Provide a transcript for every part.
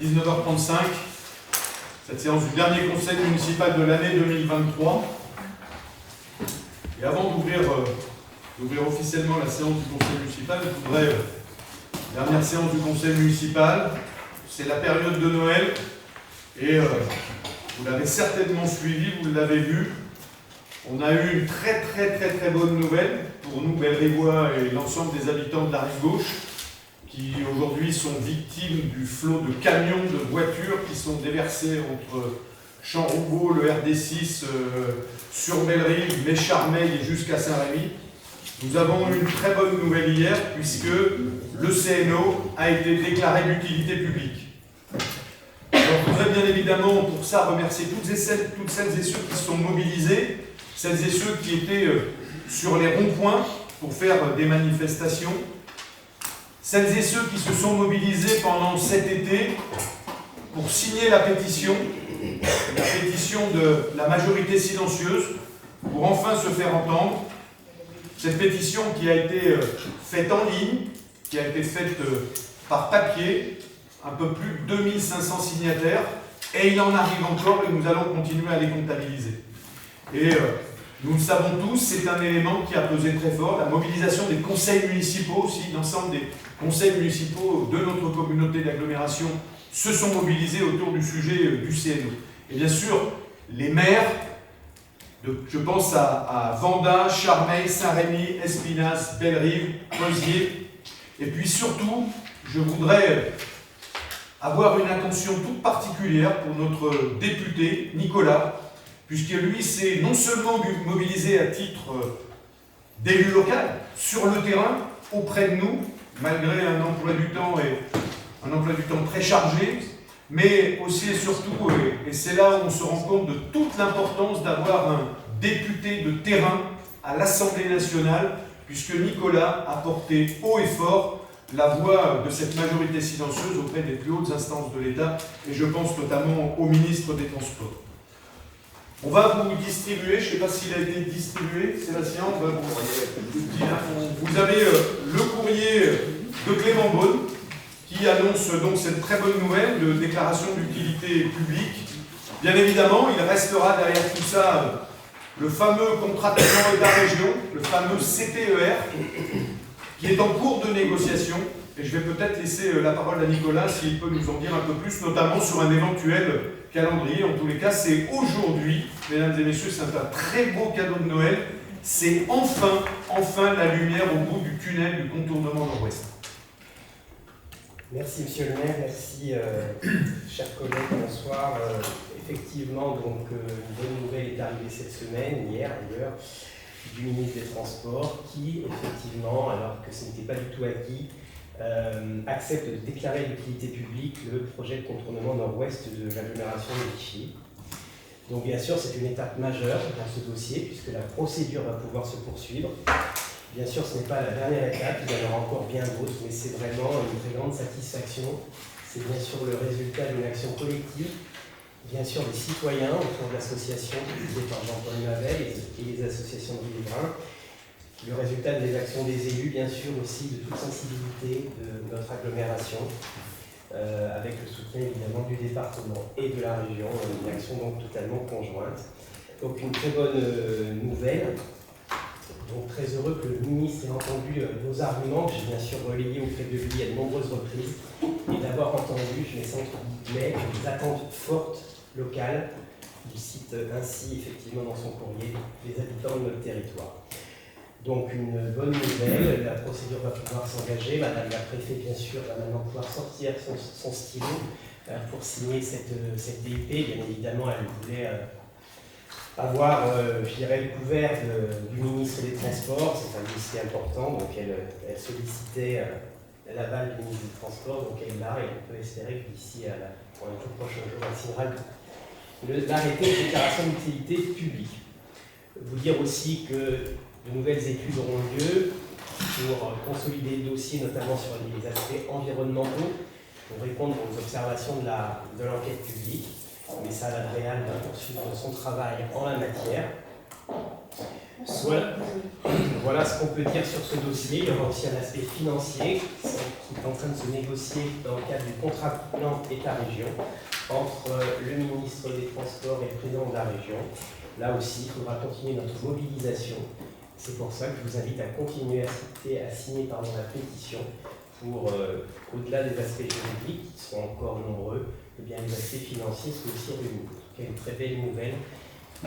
19h35, cette séance du dernier conseil municipal de l'année 2023. Et avant d'ouvrir officiellement la séance du conseil municipal, je voudrais, dernière séance du conseil municipal, c'est la période de Noël, et vous l'avez certainement suivi, vous l'avez vu. On a eu une très bonne nouvelle pour nous, Bellerivois, et l'ensemble des habitants de la rive gauche, qui aujourd'hui sont victimes du flot de camions, de voitures qui sont déversés entre Champs-Roubaud, le RD6, sur Bellerive, Mécharmeil et jusqu'à Saint-Rémy. Nous avons eu une très bonne nouvelle hier, puisque le CNO a été déclaré d'utilité publique. Alors, je voudrais bien évidemment pour ça remercier toutes celles et ceux qui se sont mobilisés, celles et ceux qui étaient sur les ronds-points pour faire des manifestations, celles et ceux qui se sont mobilisés pendant cet été pour signer la pétition de la majorité silencieuse, pour enfin se faire entendre. Cette pétition qui a été faite en ligne, qui a été faite par papier, un peu plus de 2500 signataires, et il en arrive encore et nous allons continuer à les comptabiliser. Et nous le savons tous, c'est un élément qui a pesé très fort, la mobilisation des conseils municipaux aussi, l'ensemble des conseils municipaux de notre communauté d'agglomération se sont mobilisés autour du sujet du CNO. Et bien sûr, les maires, je pense à Vendat, Charmeil, Saint-Rémy, Espinasse, Bellerive, Pozier, et puis surtout, je voudrais avoir une attention toute particulière pour notre député, Nicolas, puisque lui s'est non seulement mobilisé à titre d'élu local, sur le terrain, auprès de nous, malgré un emploi du temps très chargé, mais aussi et surtout, et c'est là où on se rend compte de toute l'importance d'avoir un député de terrain à l'Assemblée nationale, puisque Nicolas a porté haut et fort la voix de cette majorité silencieuse auprès des plus hautes instances de l'État, et je pense notamment au ministre des Transports. On va vous distribuer, je ne sais pas s'il a été distribué, Sébastien, on va vous avez le courrier de Clément Beaune qui annonce donc cette très bonne nouvelle de déclaration d'utilité publique. Bien évidemment, il restera derrière tout ça le fameux contrat de plan État-région, le fameux CTER, qui est en cours de négociation. Et je vais peut-être laisser la parole à Nicolas s'il peut nous en dire un peu plus, notamment sur un éventuel calendrier. En tous les cas, c'est aujourd'hui, mesdames et messieurs, c'est un très beau cadeau de Noël. C'est enfin la lumière au bout du tunnel du contournement nord-ouest. Merci Monsieur le maire, merci chers collègues, bonsoir. Effectivement, donc une bonne nouvelle est arrivée cette semaine, hier d'ailleurs, du ministre des Transports qui, effectivement, alors que ce n'était pas du tout acquis, accepte de déclarer l'utilité publique le projet de contournement nord-ouest de l'agglomération de Vichy. Donc bien sûr, c'est une étape majeure dans ce dossier puisque la procédure va pouvoir se poursuivre. Bien sûr, ce n'est pas la dernière étape, il y en aura encore bien d'autres, mais c'est vraiment une très grande satisfaction. C'est bien sûr le résultat d'une action collective, bien sûr des citoyens autour de l'association dirigée par Jean-Paul Mavel et les associations de riverains. Le résultat des actions des élus, bien sûr aussi de toute sensibilité de notre agglomération, avec le soutien évidemment du département et de la région, une action donc totalement conjointe. Donc une très bonne nouvelle. Donc très heureux que le ministre ait entendu nos arguments, que j'ai bien sûr relayés auprès de lui à de nombreuses reprises, et d'avoir entendu, je mets ça entre guillemets, les attentes fortes locales. Il cite ainsi effectivement dans son courrier les habitants de notre territoire. Donc une bonne nouvelle, la procédure va pouvoir s'engager. Madame la préfète, bien sûr, va maintenant pouvoir sortir son stylo pour signer cette DIP. Bien évidemment, elle voulait avoir, je dirais, le couvert du ministre des Transports. C'est un dossier important, donc elle sollicitait l'aval du ministre des Transports, donc elle l'a, et on peut espérer que d'ici pour les tout prochains jours, elle signera l'arrêté de déclaration d'utilité publique. Vous dire aussi que de nouvelles études auront lieu pour consolider le dossier, notamment sur les aspects environnementaux, pour répondre aux observations de l'enquête publique. Mais ça, l'Adréal va poursuivre son travail en la matière. Voilà ce qu'on peut dire sur ce dossier. Il y aura aussi un aspect financier qui est en train de se négocier dans le cadre du contrat de plan État-région entre le ministre des Transports et le président de la région. Là aussi, il faudra continuer notre mobilisation. C'est pour ça que je vous invite à continuer à signer la pétition pour, au-delà des aspects juridiques, qui sont encore nombreux, eh bien, les aspects financiers sont aussi réunis. C'est une très belle nouvelle,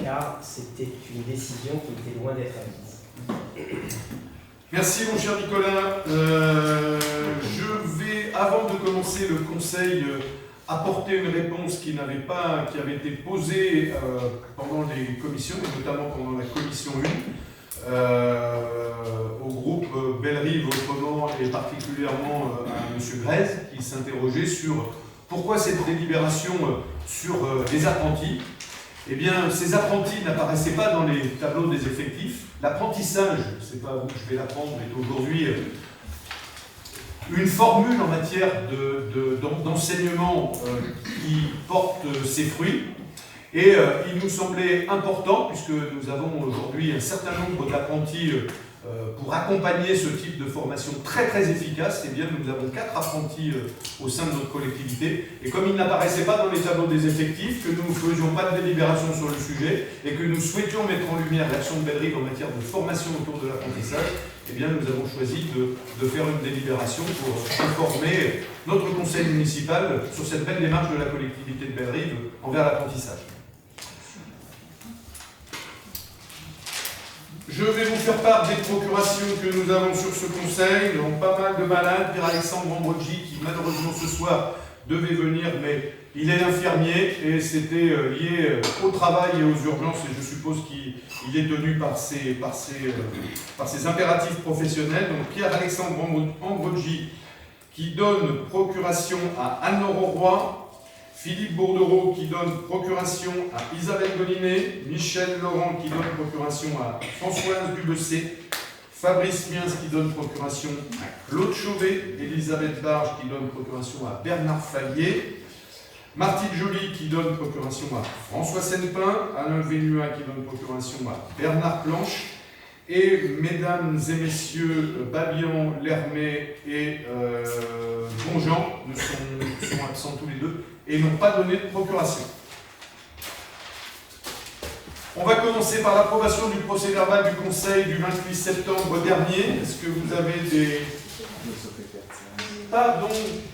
car c'était une décision qui était loin d'être acquise. Merci mon cher Nicolas. Je vais, avant de commencer le conseil, apporter une réponse qui avait été posée pendant les commissions, et notamment pendant la commission 1, au groupe Bellerive autrement et particulièrement à M. Grèze, qui s'interrogeait sur pourquoi cette délibération sur les apprentis. Eh bien, ces apprentis n'apparaissaient pas dans les tableaux des effectifs. L'apprentissage, c'est pas vous que je vais l'apprendre, est aujourd'hui une formule en matière d'enseignement qui porte ses fruits. Et il nous semblait important, puisque nous avons aujourd'hui un certain nombre d'apprentis pour accompagner ce type de formation très très efficace, eh bien nous avons 4 apprentis au sein de notre collectivité, et comme ils n'apparaissaient pas dans les tableaux des effectifs, que nous ne faisions pas de délibération sur le sujet, et que nous souhaitions mettre en lumière l'action de Bellerive en matière de formation autour de l'apprentissage, eh bien nous avons choisi de faire une délibération pour informer notre conseil municipal sur cette belle démarche de la collectivité de Bellerive envers l'apprentissage. Je vais vous faire part des procurations que nous avons sur ce conseil. Nous avons pas mal de malades. Pierre-Alexandre Ambrogi, qui malheureusement ce soir devait venir, mais il est infirmier et c'était lié au travail et aux urgences, et je suppose qu'il est tenu par ses impératifs professionnels. Donc Pierre-Alexandre Ambrogi, qui donne procuration à Anne-Laure Roy, Philippe Bourdereau qui donne procuration à Isabelle Golinet, Michel Laurent qui donne procuration à Françoise Dubessé, Fabrice Miens qui donne procuration à Claude Chauvet, Elisabeth Barge qui donne procuration à Bernard Fallier, Martine Joly qui donne procuration à François Sennepin, Alain Vénua qui donne procuration à Bernard Planche, et mesdames et messieurs Babian, Lermet et Bonjean sont absents tous les deux et n'ont pas donné de procuration. On va commencer par l'approbation du procès-verbal du Conseil du 28 septembre dernier. Est-ce que vous avez des... Pardon,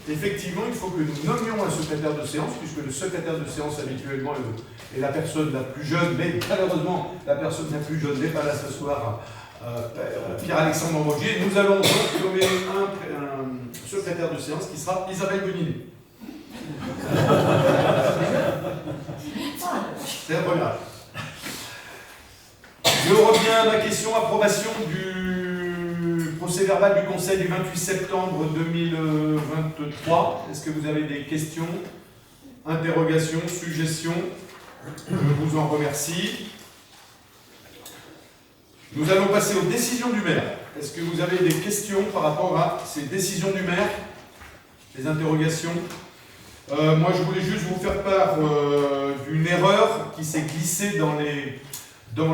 effectivement, il faut que nous nommions un secrétaire de séance, puisque le secrétaire de séance habituellement est la personne la plus jeune, mais malheureusement, la personne la plus jeune n'est pas là ce soir, Pierre-Alexandre Ambrogi. Nous allons donc nommer un secrétaire de séance qui sera Isabelle Goninet. C'est la première. Je reviens à ma question, approbation du procès-verbal du Conseil du 28 septembre 2023. Est-ce que vous avez des questions, interrogations, suggestions? Je vous en remercie. Nous allons passer aux décisions du maire. Est-ce que vous avez des questions par rapport à ces décisions du maire? Des interrogations? Moi, je voulais juste vous faire part d'une erreur qui s'est glissée dans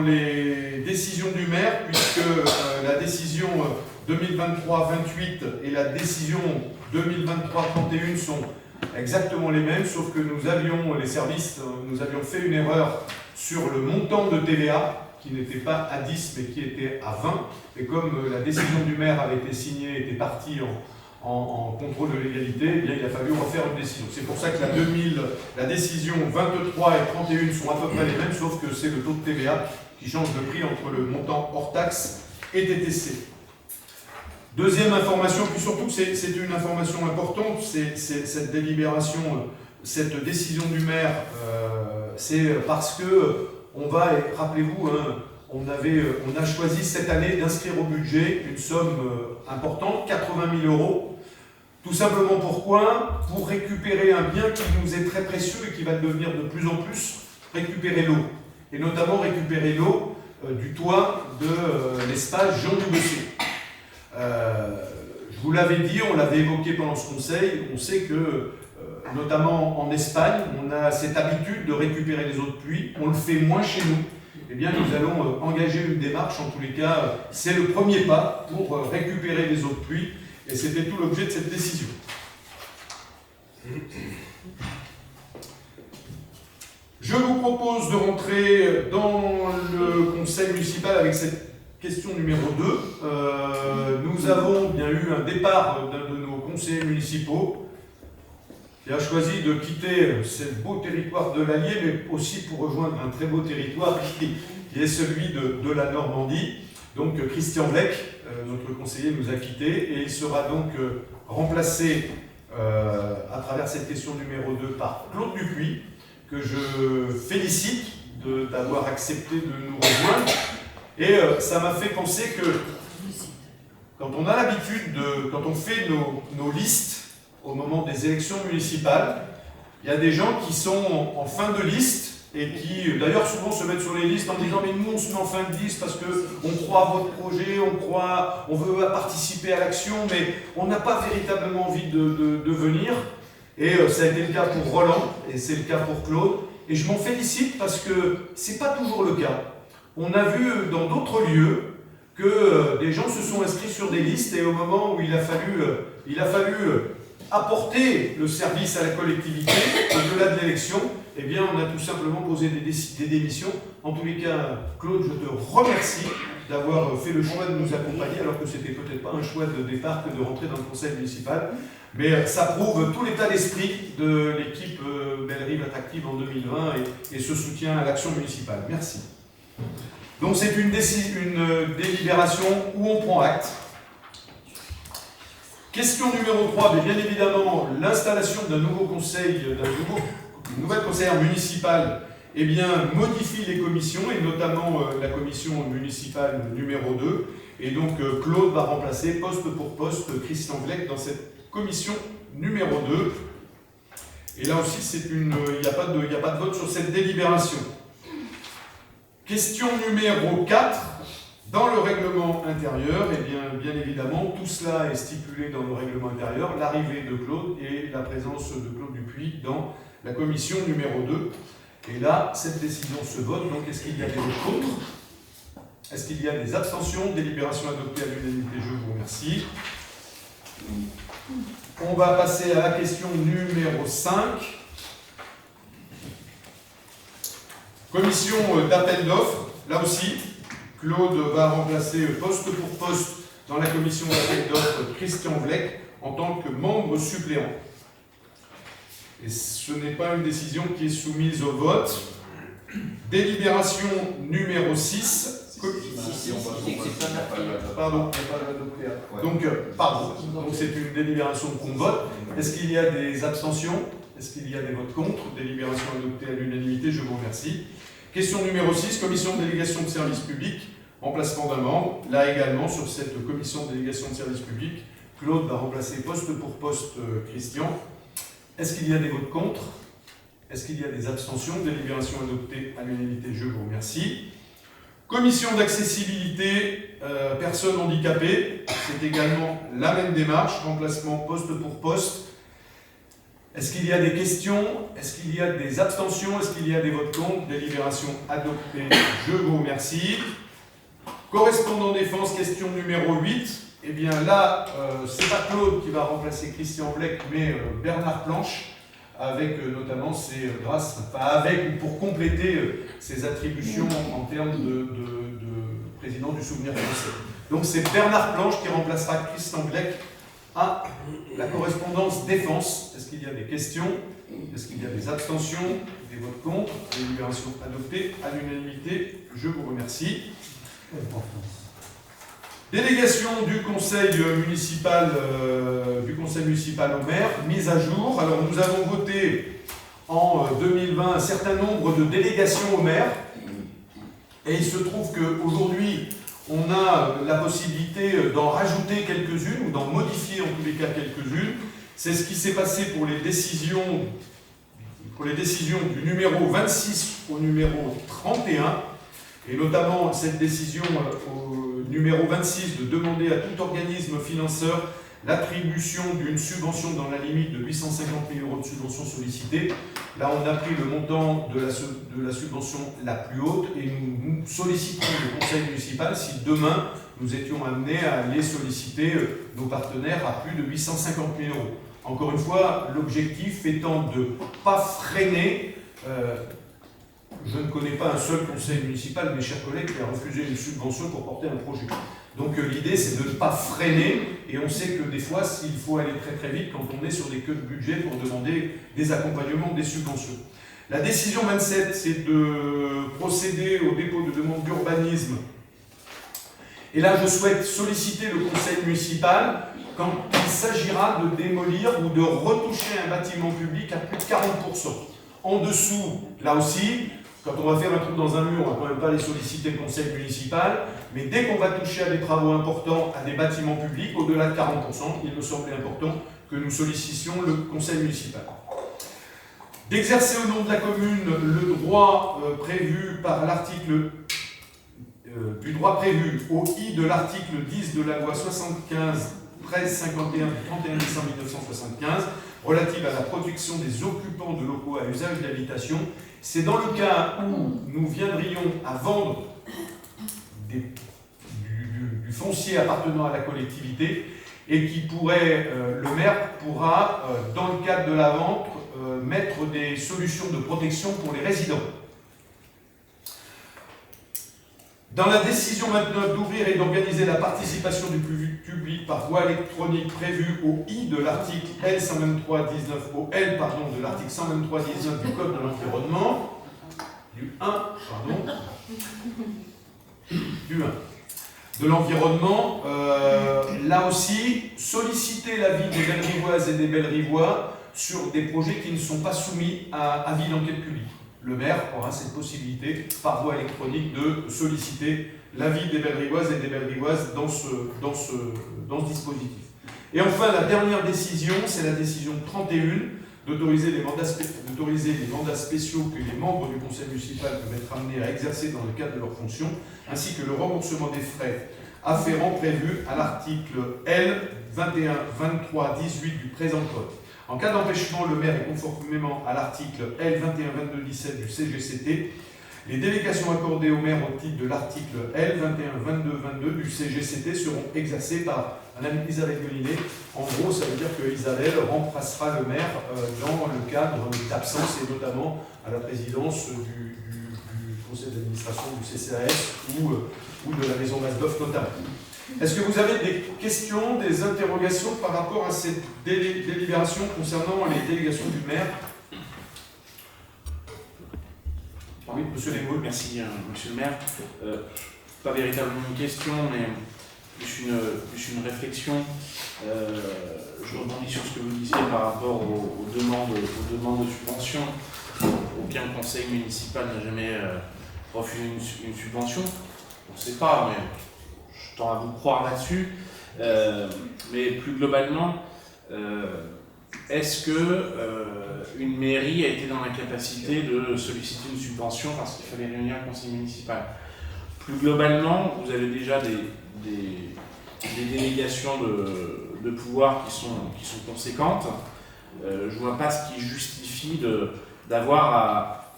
les décisions du maire, puisque la décision 2023-28 et la décision 2023-31 sont exactement les mêmes, sauf que les services, nous avions fait une erreur sur le montant de TVA, qui n'était pas à 10, mais qui était à 20. Et comme la décision du maire avait été signée, était partie en contrôle de légalité, eh bien, il a fallu refaire une décision. C'est pour ça que la décision 23 et 31 sont à peu près les mêmes, sauf que c'est le taux de TVA qui change de prix entre le montant hors taxe et TTC. Deuxième information, puis surtout c'est une information importante, c'est cette délibération, cette décision du maire, c'est parce que on va, rappelez-vous, on a choisi cette année d'inscrire au budget une somme importante, 80 000 €. Tout simplement pourquoi? Pour récupérer un bien qui nous est très précieux et qui va devenir de plus en plus, récupérer l'eau. Et notamment récupérer l'eau du toit de l'espace Jean Dubessé. Je vous l'avais dit, on l'avait évoqué pendant ce conseil, on sait que, notamment en Espagne, on a cette habitude de récupérer les eaux de pluie, on le fait moins chez nous. eh bien, nous allons engager une démarche. En tous les cas, c'est le premier pas pour récupérer les eaux de pluie, et c'était tout l'objet de cette décision. Je vous propose de rentrer dans le conseil municipal avec cette question numéro 2. Nous avons bien eu un départ d'un de nos conseillers municipaux qui a choisi de quitter ce beau territoire de l'Allier, mais aussi pour rejoindre un très beau territoire qui est celui de la Normandie. Donc Christian Vlec, notre conseiller, nous a quittés, et il sera donc remplacé à travers cette question numéro 2 par Claude Dupuis, que je félicite d'avoir accepté de nous rejoindre. Et ça m'a fait penser que quand on a l'habitude quand on fait nos listes au moment des élections municipales, il y a des gens qui sont en fin de liste et qui d'ailleurs souvent se mettent sur les listes en disant mais nous on se met en fin de liste parce qu'on croit à votre projet, on veut participer à l'action, mais on n'a pas véritablement envie de venir. Et ça a été le cas pour Roland et c'est le cas pour Claude. Et je m'en félicite parce que c'est pas toujours le cas. On a vu dans d'autres lieux que des gens se sont inscrits sur des listes et au moment où il a fallu apporter le service à la collectivité, au-delà de l'élection, eh bien on a tout simplement posé des démissions. En tous les cas, Claude, je te remercie d'avoir fait le choix de nous accompagner, alors que c'était peut-être pas un choix de départ que de rentrer dans le conseil municipal. Mais ça prouve tout l'état d'esprit de l'équipe Bellerive Attractive en 2020 et ce soutien à l'action municipale. Merci. Donc c'est une délibération où on prend acte. Question numéro 3, bien évidemment, l'installation d'un nouveau conseil, d'une nouvelle conseillère municipale, eh bien, modifie les commissions, et notamment la commission municipale numéro 2. Et donc Claude va remplacer poste pour poste Christian Vlec dans cette commission numéro 2. Et là aussi, il n'y a pas de vote sur cette délibération. Question numéro 4. Dans le règlement intérieur, eh bien évidemment, tout cela est stipulé dans le règlement intérieur, l'arrivée de Claude et la présence de Claude Dupuis dans la commission numéro 2. Et là, cette décision se vote. Donc, est-ce qu'il y a des votes contre? Est-ce qu'il y a des abstentions? Délibération adoptée à l'unanimité, je vous remercie. On va passer à la question numéro 5. Commission d'appel d'offres. Là aussi, Claude va remplacer poste pour poste dans la commission d'appel d'offres Christian Vlec en tant que membre suppléant. Et ce n'est pas une décision qui est soumise au vote. Délibération numéro 6. Pardon, donc c'est une délibération qu'on vote. Est-ce qu'il y a des abstentions? Est-ce qu'il y a des votes contre? Délibération adoptée à l'unanimité, je vous remercie. Question numéro 6, commission de délégation de service public, remplacement d'un membre. Là également, sur cette commission de délégation de service public, Claude va remplacer poste pour poste Christian. Est-ce qu'il y a des votes contre? Est-ce qu'il y a des abstentions? Délibération adoptée à l'unanimité, je vous remercie. Commission d'accessibilité, personnes handicapées, c'est également la même démarche, remplacement poste pour poste. Est-ce qu'il y a des questions? Est-ce qu'il y a des abstentions? Est-ce qu'il y a des votes contre? Délibération adoptée, je vous remercie. Correspondant défense, question numéro 8. Eh bien là, c'est pas Claude qui va remplacer Christian Vlec, mais Bernard Planche, avec notamment pour compléter ses attributions en termes de président du Souvenir français. Donc c'est Bernard Planche qui remplacera Christian Vlec à la correspondance défense. Est-ce qu'il y a des questions? Est-ce qu'il y a des abstentions? Des votes contre? Délibération adoptée à l'unanimité. Je vous remercie. Délégation du conseil municipal au maire, mise à jour. Alors nous avons voté en 2020 un certain nombre de délégations au maire. Et il se trouve qu'aujourd'hui, on a la possibilité d'en rajouter quelques-unes ou d'en modifier en tous les cas quelques-unes. C'est ce qui s'est passé pour les décisions du numéro 26 au numéro 31. Et notamment cette décision au numéro 26 de demander à tout organisme financeur l'attribution d'une subvention dans la limite de 850 000 € de subvention sollicitée. Là, on a pris le montant de la subvention la plus haute et nous sollicitons le conseil municipal si demain nous étions amenés à aller solliciter nos partenaires à plus de 850 000 €. Encore une fois, l'objectif étant de ne pas freiner. Je ne connais pas un seul conseil municipal, mes chers collègues, qui a refusé une subvention pour porter un projet. Donc l'idée, c'est de ne pas freiner, et on sait que des fois, il faut aller très très vite quand on est sur des queues de budget pour demander des accompagnements, des subventions. La décision 27, c'est de procéder au dépôt de demande d'urbanisme. Et là, je souhaite solliciter le conseil municipal quand il s'agira de démolir ou de retoucher un bâtiment public à plus de 40%. En dessous, là aussi, quand on va faire un trou dans un mur, on ne va quand même pas aller solliciter le conseil municipal, mais dès qu'on va toucher à des travaux importants, à des bâtiments publics, au-delà de 40%, il me semblait important que nous sollicitions le conseil municipal. D'exercer au nom de la commune le droit prévu par l'article du droit prévu au I de l'article 10 de la loi 75/1351 du 31 décembre 1975 relative à la protection des occupants de locaux à usage d'habitation. C'est dans le cas où nous viendrions à vendre du foncier appartenant à la collectivité et qui pourrait, le maire pourra, dans le cadre de la vente, mettre des solutions de protection pour les résidents. Dans la décision 29 d'ouvrir et d'organiser la participation du public par voie électronique prévue au I de l'article L123-19 au L de l'article 123-19 du Code de l'environnement, du 1 de l'environnement, là aussi, solliciter l'avis des Bellerivoises et des Bellerivois sur des projets qui ne sont pas soumis à avis d'enquête publique. Le maire aura cette possibilité, par voie électronique, de solliciter l'avis des Bellerivoises et des Bellerivoises dans ce dispositif. Et enfin, la dernière décision, c'est la décision 31, d'autoriser les mandats spéciaux que les membres du conseil municipal peuvent être amenés à exercer dans le cadre de leurs fonctions, ainsi que le remboursement des frais afférents prévus à l'article L 21-23-18 du présent code. En cas d'empêchement, le maire est conformément à l'article L 21-22-17 du CGCT. Les délégations accordées au maire au titre de l'article L 21-22-22 du CGCT seront exercées par Mme Isabelle Melinet. En gros, ça veut dire que Isabelle remplacera le maire dans le cadre d'absence, et notamment à la présidence du conseil d'administration du CCAS ou de la maison Masdorf notamment. Est-ce que vous avez des questions, des interrogations par rapport à cette délibération concernant les délégations du maire? Oui, monsieur Légaud. Merci, monsieur le maire. Pas véritablement une question, mais plus une réflexion. Je rebondis sur ce que vous disiez par rapport aux demandes de subvention. Aucun conseil municipal n'a jamais refusé une subvention. On ne sait pas, mais je tends à vous croire là-dessus. Mais plus globalement, est-ce que une mairie a été dans la capacité de solliciter une subvention parce qu'il fallait réunir un conseil municipal? Plus globalement, vous avez déjà des délégations de pouvoir qui sont conséquentes. Je ne vois pas ce qui justifie d'avoir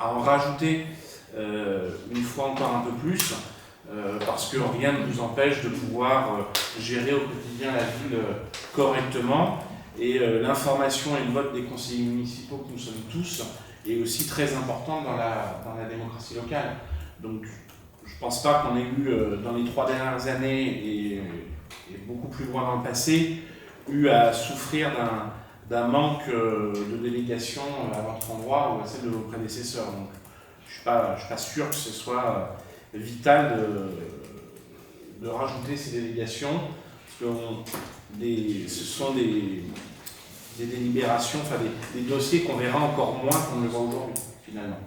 à en rajouter une fois encore un peu plus, parce que rien ne nous empêche de pouvoir gérer au quotidien la ville correctement. Et l'information et le vote des conseillers municipaux que nous sommes tous est aussi très important dans la démocratie locale. Donc je ne pense pas qu'on ait eu dans les 3 dernières années et beaucoup plus loin dans le passé eu à souffrir d'un manque de délégation à votre endroit ou à celle de vos prédécesseurs. Donc je ne suis pas sûr que ce soit vital de rajouter ces délégations, parce que ce sont des délibérations, enfin des dossiers qu'on verra encore moins qu'on ne le voit aujourd'hui, finalement.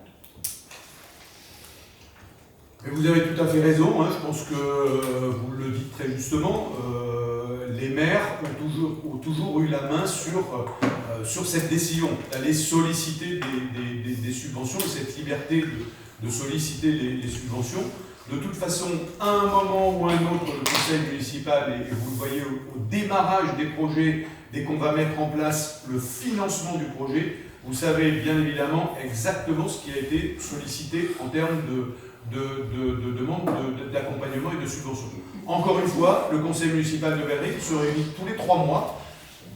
Et vous avez tout à fait raison, hein. Je pense que vous le dites très justement, les maires ont toujours eu la main sur cette décision, d'aller solliciter des subventions, et cette liberté de solliciter les subventions. De toute façon, à un moment ou à un autre, le conseil municipal, et vous le voyez au démarrage des projets, dès qu'on va mettre en place le financement du projet, vous savez bien évidemment exactement ce qui a été sollicité en termes de demande d'accompagnement et de subvention. Encore une fois, le conseil municipal de Verdun se réunit tous les 3 mois.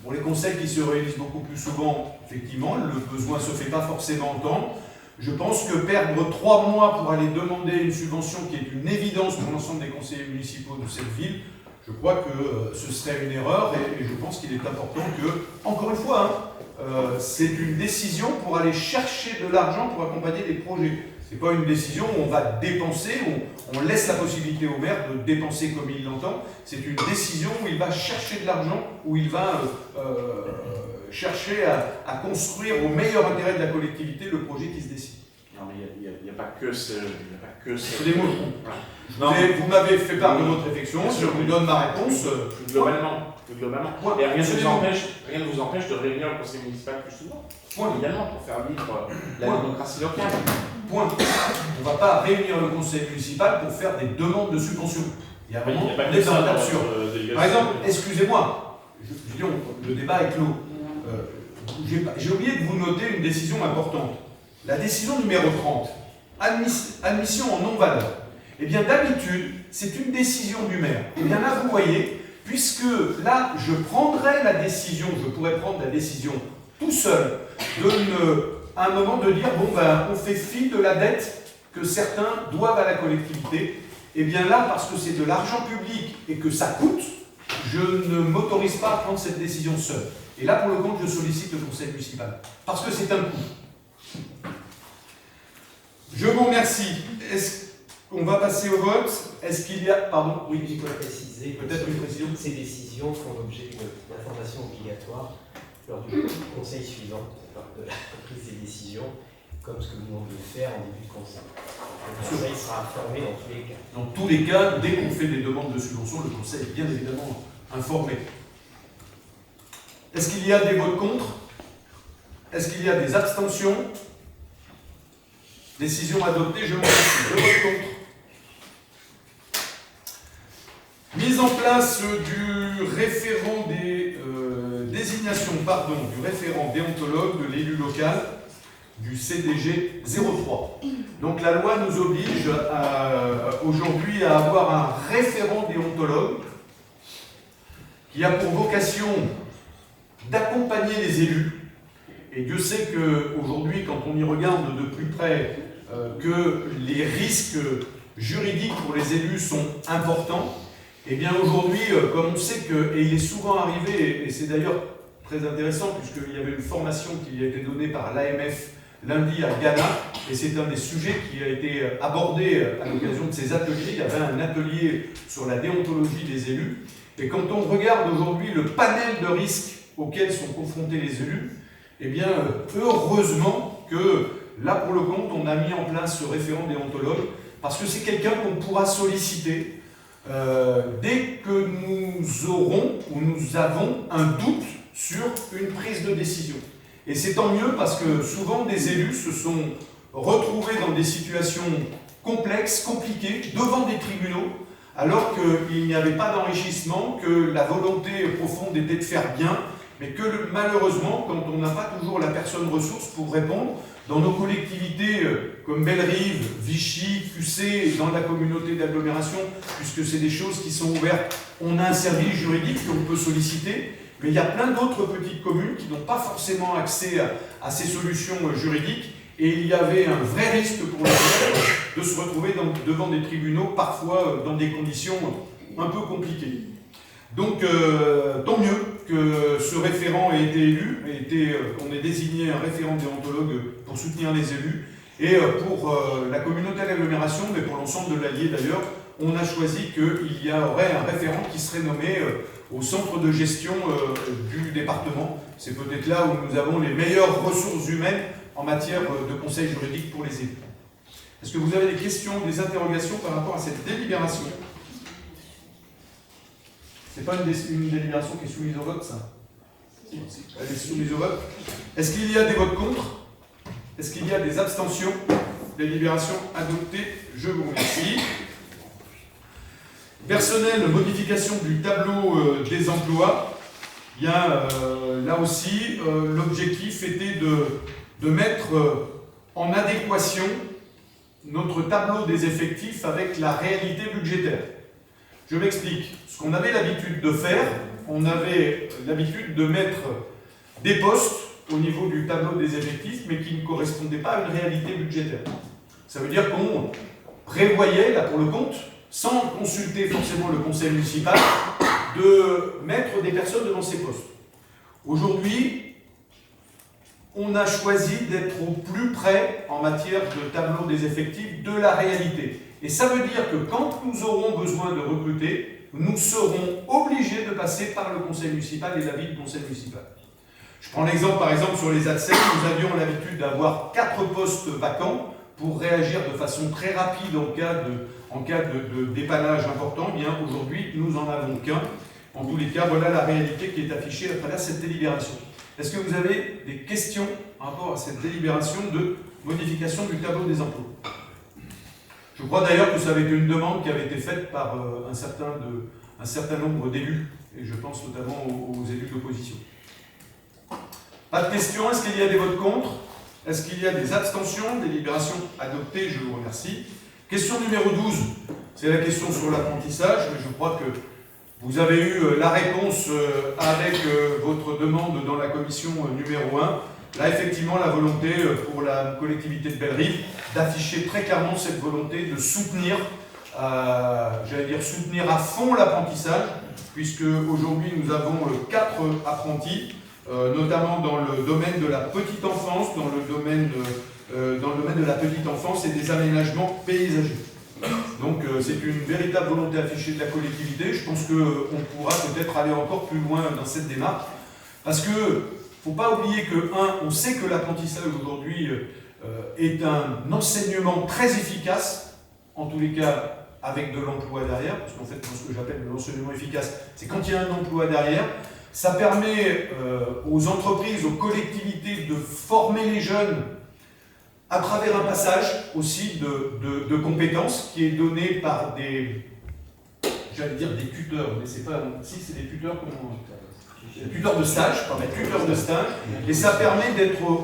Pour les conseils qui se réunissent beaucoup plus souvent, effectivement, le besoin ne se fait pas forcément entendre. Je pense que perdre 3 mois pour aller demander une subvention qui est une évidence pour l'ensemble des conseillers municipaux de cette ville, je crois que ce serait une erreur et je pense qu'il est important que, encore une fois, c'est une décision pour aller chercher de l'argent pour accompagner des projets. Ce n'est pas une décision où on va dépenser, où on laisse la possibilité au maire de dépenser comme il l'entend. C'est une décision où il va chercher de l'argent, où il va chercher à construire au meilleur intérêt de la collectivité le projet qui se décide. Non, mais il n'y a pas que ce... C'est des mots. Vous m'avez fait part de votre réflexion, je vous donne ma réponse. Plus globalement. Et rien ne vous empêche de réunir le conseil municipal plus souvent. Également, pour faire vivre la démocratie locale. Point. On ne va pas réunir le conseil municipal pour faire des demandes de subventions. Il y a vraiment des exemples absurdes. Par exemple, excusez-moi, le débat est clos. J'ai oublié de vous noter une décision importante. La décision numéro 30, admission en non-valeur. Eh bien, d'habitude, c'est une décision du maire. Eh bien là, vous voyez, puisque là, je prendrais la décision, je pourrais prendre la décision tout seul, à un moment de dire, bon ben, on fait fi de la dette que certains doivent à la collectivité. Eh bien là, parce que c'est de l'argent public et que ça coûte, je ne m'autorise pas à prendre cette décision seule. Et là, pour le compte, je sollicite le conseil municipal. Parce que c'est un coût. Je vous remercie. Est-ce qu'on va passer au vote? Est-ce qu'il y a... Pardon? Oui, je dois préciser. Peut-être une précision. Ces décisions font l'objet d'une information obligatoire lors du conseil suivant, lors de la prise des décisions, comme ce que nous venons de faire en début de conseil. Le conseil sera informé dans tous les cas. Dans tous les cas, dès qu'on fait des demandes de subvention, le conseil est bien évidemment informé. Est-ce qu'il y a des votes contre? Est-ce qu'il y a des abstentions? Décision adoptée, je m'en remercie. Je vote contre. Mise en place du référent des désignations, du référent déontologue de l'élu local du CDG 03. Donc la loi nous oblige aujourd'hui à avoir un référent déontologue qui a pour vocation d'accompagner les élus. Et Dieu sait qu'aujourd'hui, quand on y regarde de plus près, que les risques juridiques pour les élus sont importants, et bien aujourd'hui, comme on sait que, et il est souvent arrivé, et c'est d'ailleurs très intéressant, puisqu'il y avait une formation qui a été donnée par l'AMF lundi à Ghana, et c'est un des sujets qui a été abordé à l'occasion de ces ateliers. Il y avait un atelier sur la déontologie des élus, et quand on regarde aujourd'hui le panel de risques auxquels sont confrontés les élus, eh bien, heureusement que là, pour le compte, on a mis en place ce référent déontologue, parce que c'est quelqu'un qu'on pourra solliciter dès que nous aurons ou nous avons un doute sur une prise de décision. Et c'est tant mieux parce que souvent des élus se sont retrouvés dans des situations complexes, compliquées, devant des tribunaux, alors qu'il n'y avait pas d'enrichissement, que la volonté profonde était de faire bien, mais que malheureusement, quand on n'a pas toujours la personne ressource pour répondre, dans nos collectivités comme Bellerive, Vichy, QC, dans la communauté d'agglomération, puisque c'est des choses qui sont ouvertes, on a un service juridique qu'on peut solliciter, mais il y a plein d'autres petites communes qui n'ont pas forcément accès à ces solutions juridiques, et il y avait un vrai risque pour les élèves de se retrouver devant des tribunaux, parfois dans des conditions un peu compliquées. Donc, tant mieux que ce référent ait été élu, qu'on ait désigné un référent déontologue pour soutenir les élus, et pour la communauté d'agglomération, mais pour l'ensemble de l'Allier d'ailleurs, on a choisi qu'il y aurait un référent qui serait nommé au centre de gestion du département. C'est peut-être là où nous avons les meilleures ressources humaines en matière de conseil juridique pour les élus. Est-ce que vous avez des questions, des interrogations par rapport à cette délibération ? C'est pas une délibération qui est soumise au vote, ça? Elle est soumise au vote. Est-ce qu'il y a des votes contre? Est-ce qu'il y a des abstentions? Délibération adoptée, je vous remercie. Personnel, modification du tableau des emplois. Bien, là aussi, l'objectif était de mettre en adéquation notre tableau des effectifs avec la réalité budgétaire. Je m'explique. Ce qu'on avait l'habitude de faire, on avait l'habitude de mettre des postes au niveau du tableau des effectifs, mais qui ne correspondaient pas à une réalité budgétaire. Ça veut dire qu'on prévoyait, là pour le compte, sans consulter forcément le conseil municipal, de mettre des personnes devant ces postes. Aujourd'hui, on a choisi d'être au plus près en matière de tableau des effectifs de la réalité. Et ça veut dire que quand nous aurons besoin de recruter, nous serons obligés de passer par le conseil municipal et l'avis du conseil municipal. Je prends l'exemple, par exemple, sur les ADSEC, nous avions l'habitude d'avoir 4 postes vacants pour réagir de façon très rapide en cas de dépannage important. Bien, aujourd'hui, nous n'en avons qu'un. En tous les cas, voilà la réalité qui est affichée à travers cette délibération. Est-ce que vous avez des questions par rapport à cette délibération de modification du tableau des emplois? Je crois d'ailleurs que ça avait été une demande qui avait été faite par un certain nombre d'élus, et je pense notamment aux élus d'opposition. Pas de questions? Est-ce qu'il y a des votes contre? Est-ce qu'il y a des abstentions? Délibération adoptée, je vous remercie. Question numéro 12, c'est la question sur l'apprentissage. Je crois que vous avez eu la réponse avec votre demande dans la commission numéro 1. Là, effectivement, la volonté pour la collectivité de Bellerive d'afficher très clairement cette volonté de soutenir, soutenir à fond l'apprentissage, puisque aujourd'hui nous avons 4 apprentis, notamment dans le domaine de la petite enfance, dans le domaine de la petite enfance et des aménagements paysagers. Donc c'est une véritable volonté affichée de la collectivité. Je pense qu'on pourra peut-être aller encore plus loin dans cette démarche, parce que il ne faut pas oublier que, on sait que l'apprentissage aujourd'hui est un enseignement très efficace, en tous les cas avec de l'emploi derrière, parce qu'en fait, ce que j'appelle l'enseignement efficace, c'est quand il y a un emploi derrière. Ça permet aux entreprises, aux collectivités de former les jeunes à travers un passage aussi de compétences qui est donné par des tuteurs, mais c'est pas, si c'est des tuteurs, tuteurs de stage, pardon, tuteurs de stage, et ça permet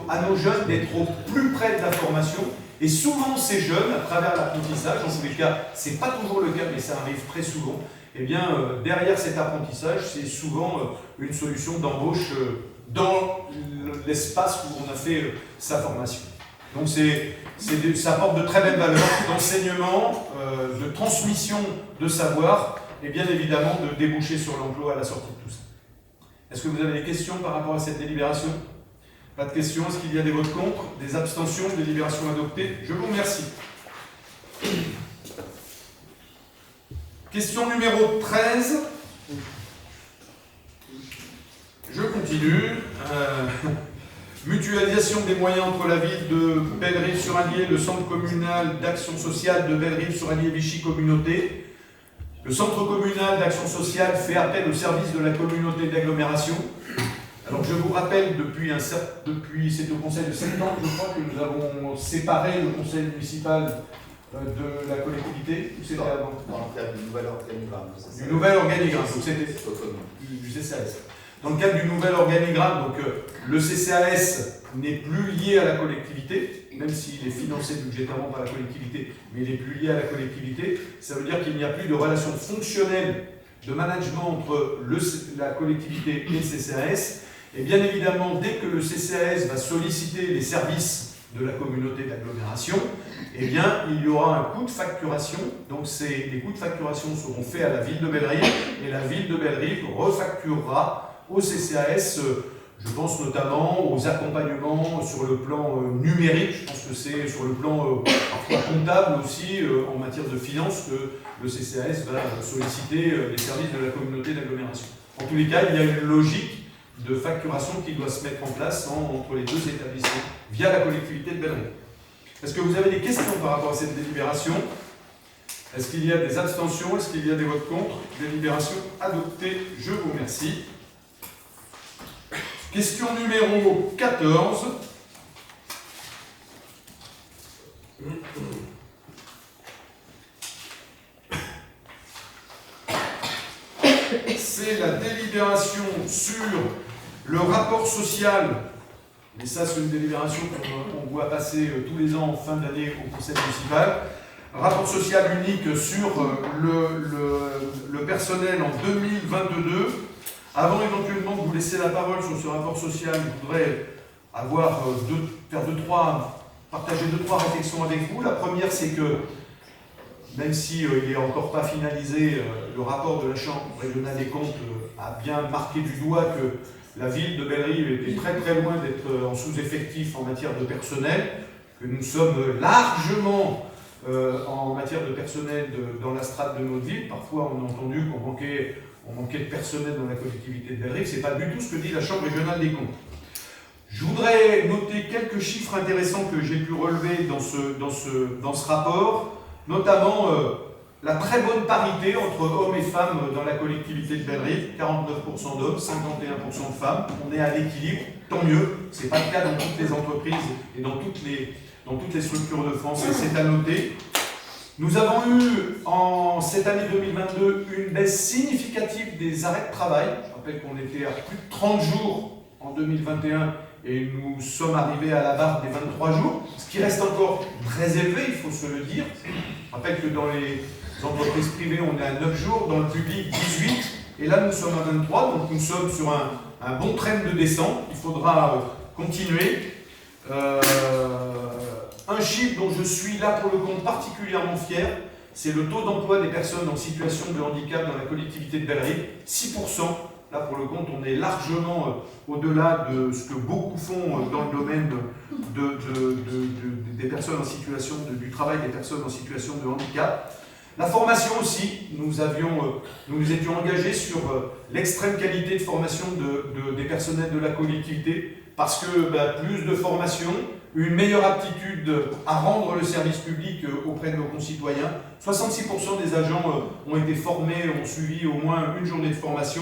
à nos jeunes d'être au plus près de la formation. Et souvent ces jeunes, à travers l'apprentissage, en tous les cas, c'est pas toujours le cas, mais ça arrive très souvent, eh bien, derrière cet apprentissage, c'est souvent une solution d'embauche dans l'espace où on a fait sa formation. Donc ça apporte de très belles valeurs d'enseignement, de transmission de savoir, et bien évidemment de déboucher sur l'emploi à la sortie de tout ça. Est-ce que vous avez des questions par rapport à cette délibération? Pas de questions? Est-ce qu'il y a des votes contre? Des abstentions? Délibération adoptée? Je vous remercie. Question numéro 13. Je continue. Mutualisation des moyens entre la ville de Bellerive-sur-Allier, le centre communal d'action sociale de Bellerive-sur-Allier-Vichy Communauté. Le centre communal d'action sociale fait appel au service de la communauté d'agglomération. Alors je vous rappelle, depuis c'est au conseil de septembre, je crois que nous avons séparé le conseil municipal de la collectivité, ou c'était avant? Dans le cadre du nouvel organigramme. Du nouvel organigramme, donc c'était du CCAS. Dans le cadre du nouvel organigramme, donc le CCAS n'est plus lié à la collectivité, même s'il est financé budgétairement par la collectivité, mais il n'est plus lié à la collectivité. Ça veut dire qu'il n'y a plus de relation fonctionnelle de management entre la collectivité et le CCAS. Et bien évidemment, dès que le CCAS va solliciter les services de la communauté d'agglomération, eh bien, il y aura un coût de facturation. Donc, les coûts de facturation seront faits à la ville de Bellerive, et la ville de Bellerive refacturera au CCAS, je pense notamment aux accompagnements sur le plan numérique, je pense que c'est sur le plan parfois comptable aussi, en matière de finances, que le CCAS va solliciter les services de la communauté d'agglomération. En tous les cas, il y a une logique de facturation qui doit se mettre en place entre les deux établissements via la collectivité de Bellerive. Est-ce que vous avez des questions par rapport à cette délibération? Est-ce qu'il y a des abstentions? Est-ce qu'il y a des votes contre? Délibération adoptée, je vous remercie. Question numéro 14. C'est la délibération sur le rapport social et ça c'est une délibération qu'on voit passer tous les ans en fin d'année au conseil municipal. Rapport social unique sur le personnel en 2022. Avant éventuellement de vous laisser la parole sur ce rapport social, je voudrais partager deux, trois réflexions avec vous. La première, c'est que, même si il n'est encore pas finalisé, le rapport de la Chambre régionale des comptes a bien marqué du doigt que la ville de Bellerive était très très loin d'être en sous-effectif en matière de personnel, que nous sommes largement en matière de personnel dans la strate de notre ville. Parfois, on a entendu qu'on manquait de personnel dans la collectivité de Bellerive. Ce n'est pas du tout ce que dit la Chambre régionale des comptes. Je voudrais noter quelques chiffres intéressants que j'ai pu relever dans ce rapport, notamment la très bonne parité entre hommes et femmes dans la collectivité de Bellerive, 49% d'hommes, 51% de femmes. On est à l'équilibre, tant mieux. Ce n'est pas le cas dans toutes les entreprises et dans toutes les structures de France, et c'est à noter. Nous avons eu en cette année 2022 une baisse significative des arrêts de travail. Je rappelle qu'on était à plus de 30 jours en 2021 et nous sommes arrivés à la barre des 23 jours, ce qui reste encore très élevé, il faut se le dire. Je rappelle que dans les entreprises privées, on est à 9 jours, dans le public 18, et là nous sommes à 23, donc nous sommes sur un bon train de descente. Il faudra continuer. Un chiffre dont je suis là pour le compte particulièrement fier, c'est le taux d'emploi des personnes en situation de handicap dans la collectivité de Bellerive, 6%. Là pour le compte, on est largement au-delà de ce que beaucoup font dans le domaine des personnes en situation du travail des personnes en situation de handicap. La formation aussi, nous nous étions engagés sur l'extrême qualité de formation des personnels de la collectivité, parce que plus de formation, une meilleure aptitude à rendre le service public auprès de nos concitoyens. 66% des agents ont été formés, ont suivi au moins une journée de formation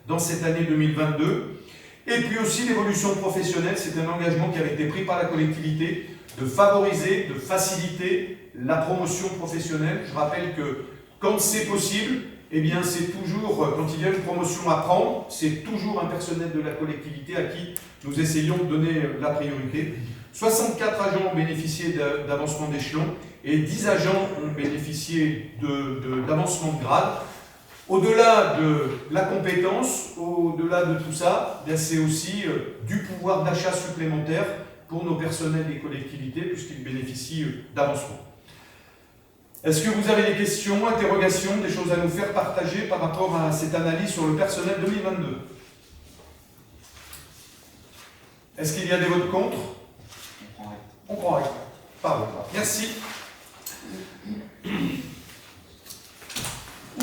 dans cette année 2022. Et puis aussi l'évolution professionnelle, c'est un engagement qui avait été pris par la collectivité de favoriser, de faciliter la promotion professionnelle. Je rappelle que quand c'est possible, eh bien c'est toujours, quand il y a une promotion à prendre, c'est toujours un personnel de la collectivité à qui nous essayons de donner la priorité. 64 agents ont bénéficié d'avancement d'échelon et 10 agents ont bénéficié d'avancement de grade. Au-delà de la compétence, au-delà de tout ça, c'est aussi du pouvoir d'achat supplémentaire pour nos personnels des collectivités puisqu'ils bénéficient d'avancement. Est-ce que vous avez des questions, interrogations, des choses à nous faire partager par rapport à cette analyse sur le personnel 2022? Est-ce qu'il y a des votes contre? On prend acte. Pardon. Merci.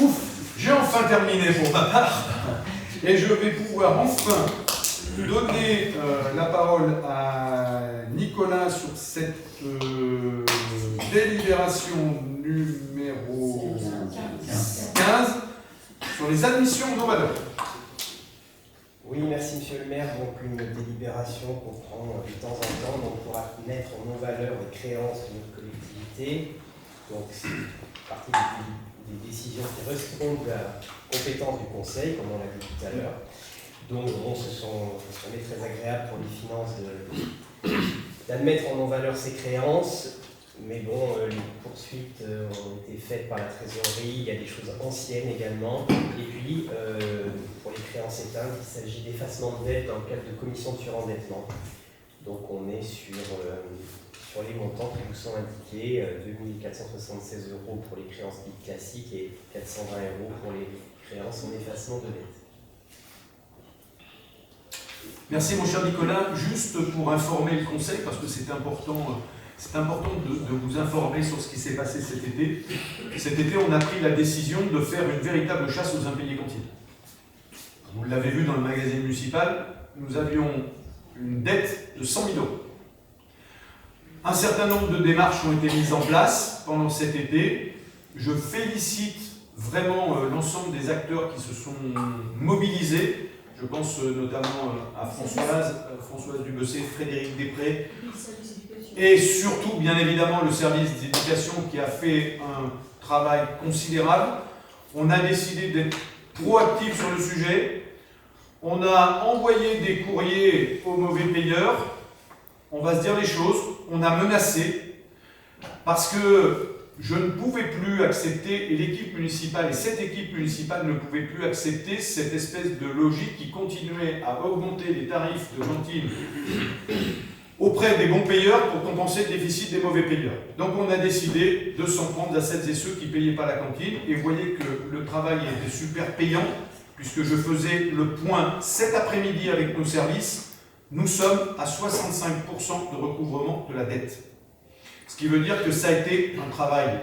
Ouf, j'ai enfin terminé pour ma part et je vais pouvoir enfin donner la parole à Nicolas sur cette délibération numéro 15 sur les admissions non valeurs. Oui, merci Monsieur le maire. Donc une délibération qu'on prend de temps en temps pour mettre en non-valeur les créances de notre collectivité. Donc c'est partie des décisions qui restreindront la compétence du conseil, comme on l'a dit tout à l'heure. Donc bon, ce sont très agréables pour les finances d'admettre en non-valeur ces créances. Mais bon, les poursuites ont été faites par la trésorerie, il y a des choses anciennes également. Et puis, pour les créances éteintes, il s'agit d'effacement de dette dans le cadre de commissions de surendettement. Donc on est sur les montants qui vous sont indiqués, 2476 € pour les créances dites classiques et 420 € pour les créances en effacement de dette. Merci mon cher Nicolas. Juste pour informer le conseil, parce que c'est important de vous informer sur ce qui s'est passé cet été. Cet été, on a pris la décision de faire une véritable chasse aux impayés quantités. Vous l'avez vu dans le magazine municipal, nous avions une dette de 100 000 €. Un certain nombre de démarches ont été mises en place pendant cet été. Je félicite vraiment l'ensemble des acteurs qui se sont mobilisés. Je pense notamment à Françoise Dubessé, Frédéric Després, et surtout, bien évidemment, le service d'éducation qui a fait un travail considérable. On a décidé d'être proactif sur le sujet. On a envoyé des courriers aux mauvais payeurs on va se dire les choses, on a menacé, parce que je ne pouvais plus accepter, et l'équipe municipale, et cette équipe municipale ne pouvait plus accepter cette espèce de logique qui continuait à augmenter les tarifs de cantine auprès des bons payeurs pour compenser le déficit des mauvais payeurs. Donc on a décidé de s'en prendre à celles et ceux qui ne payaient pas la cantine, et vous voyez que le travail était super payant, puisque je faisais le point cet après-midi avec nos services, nous sommes à 65% de recouvrement de la dette. Ce qui veut dire que ça a été un travail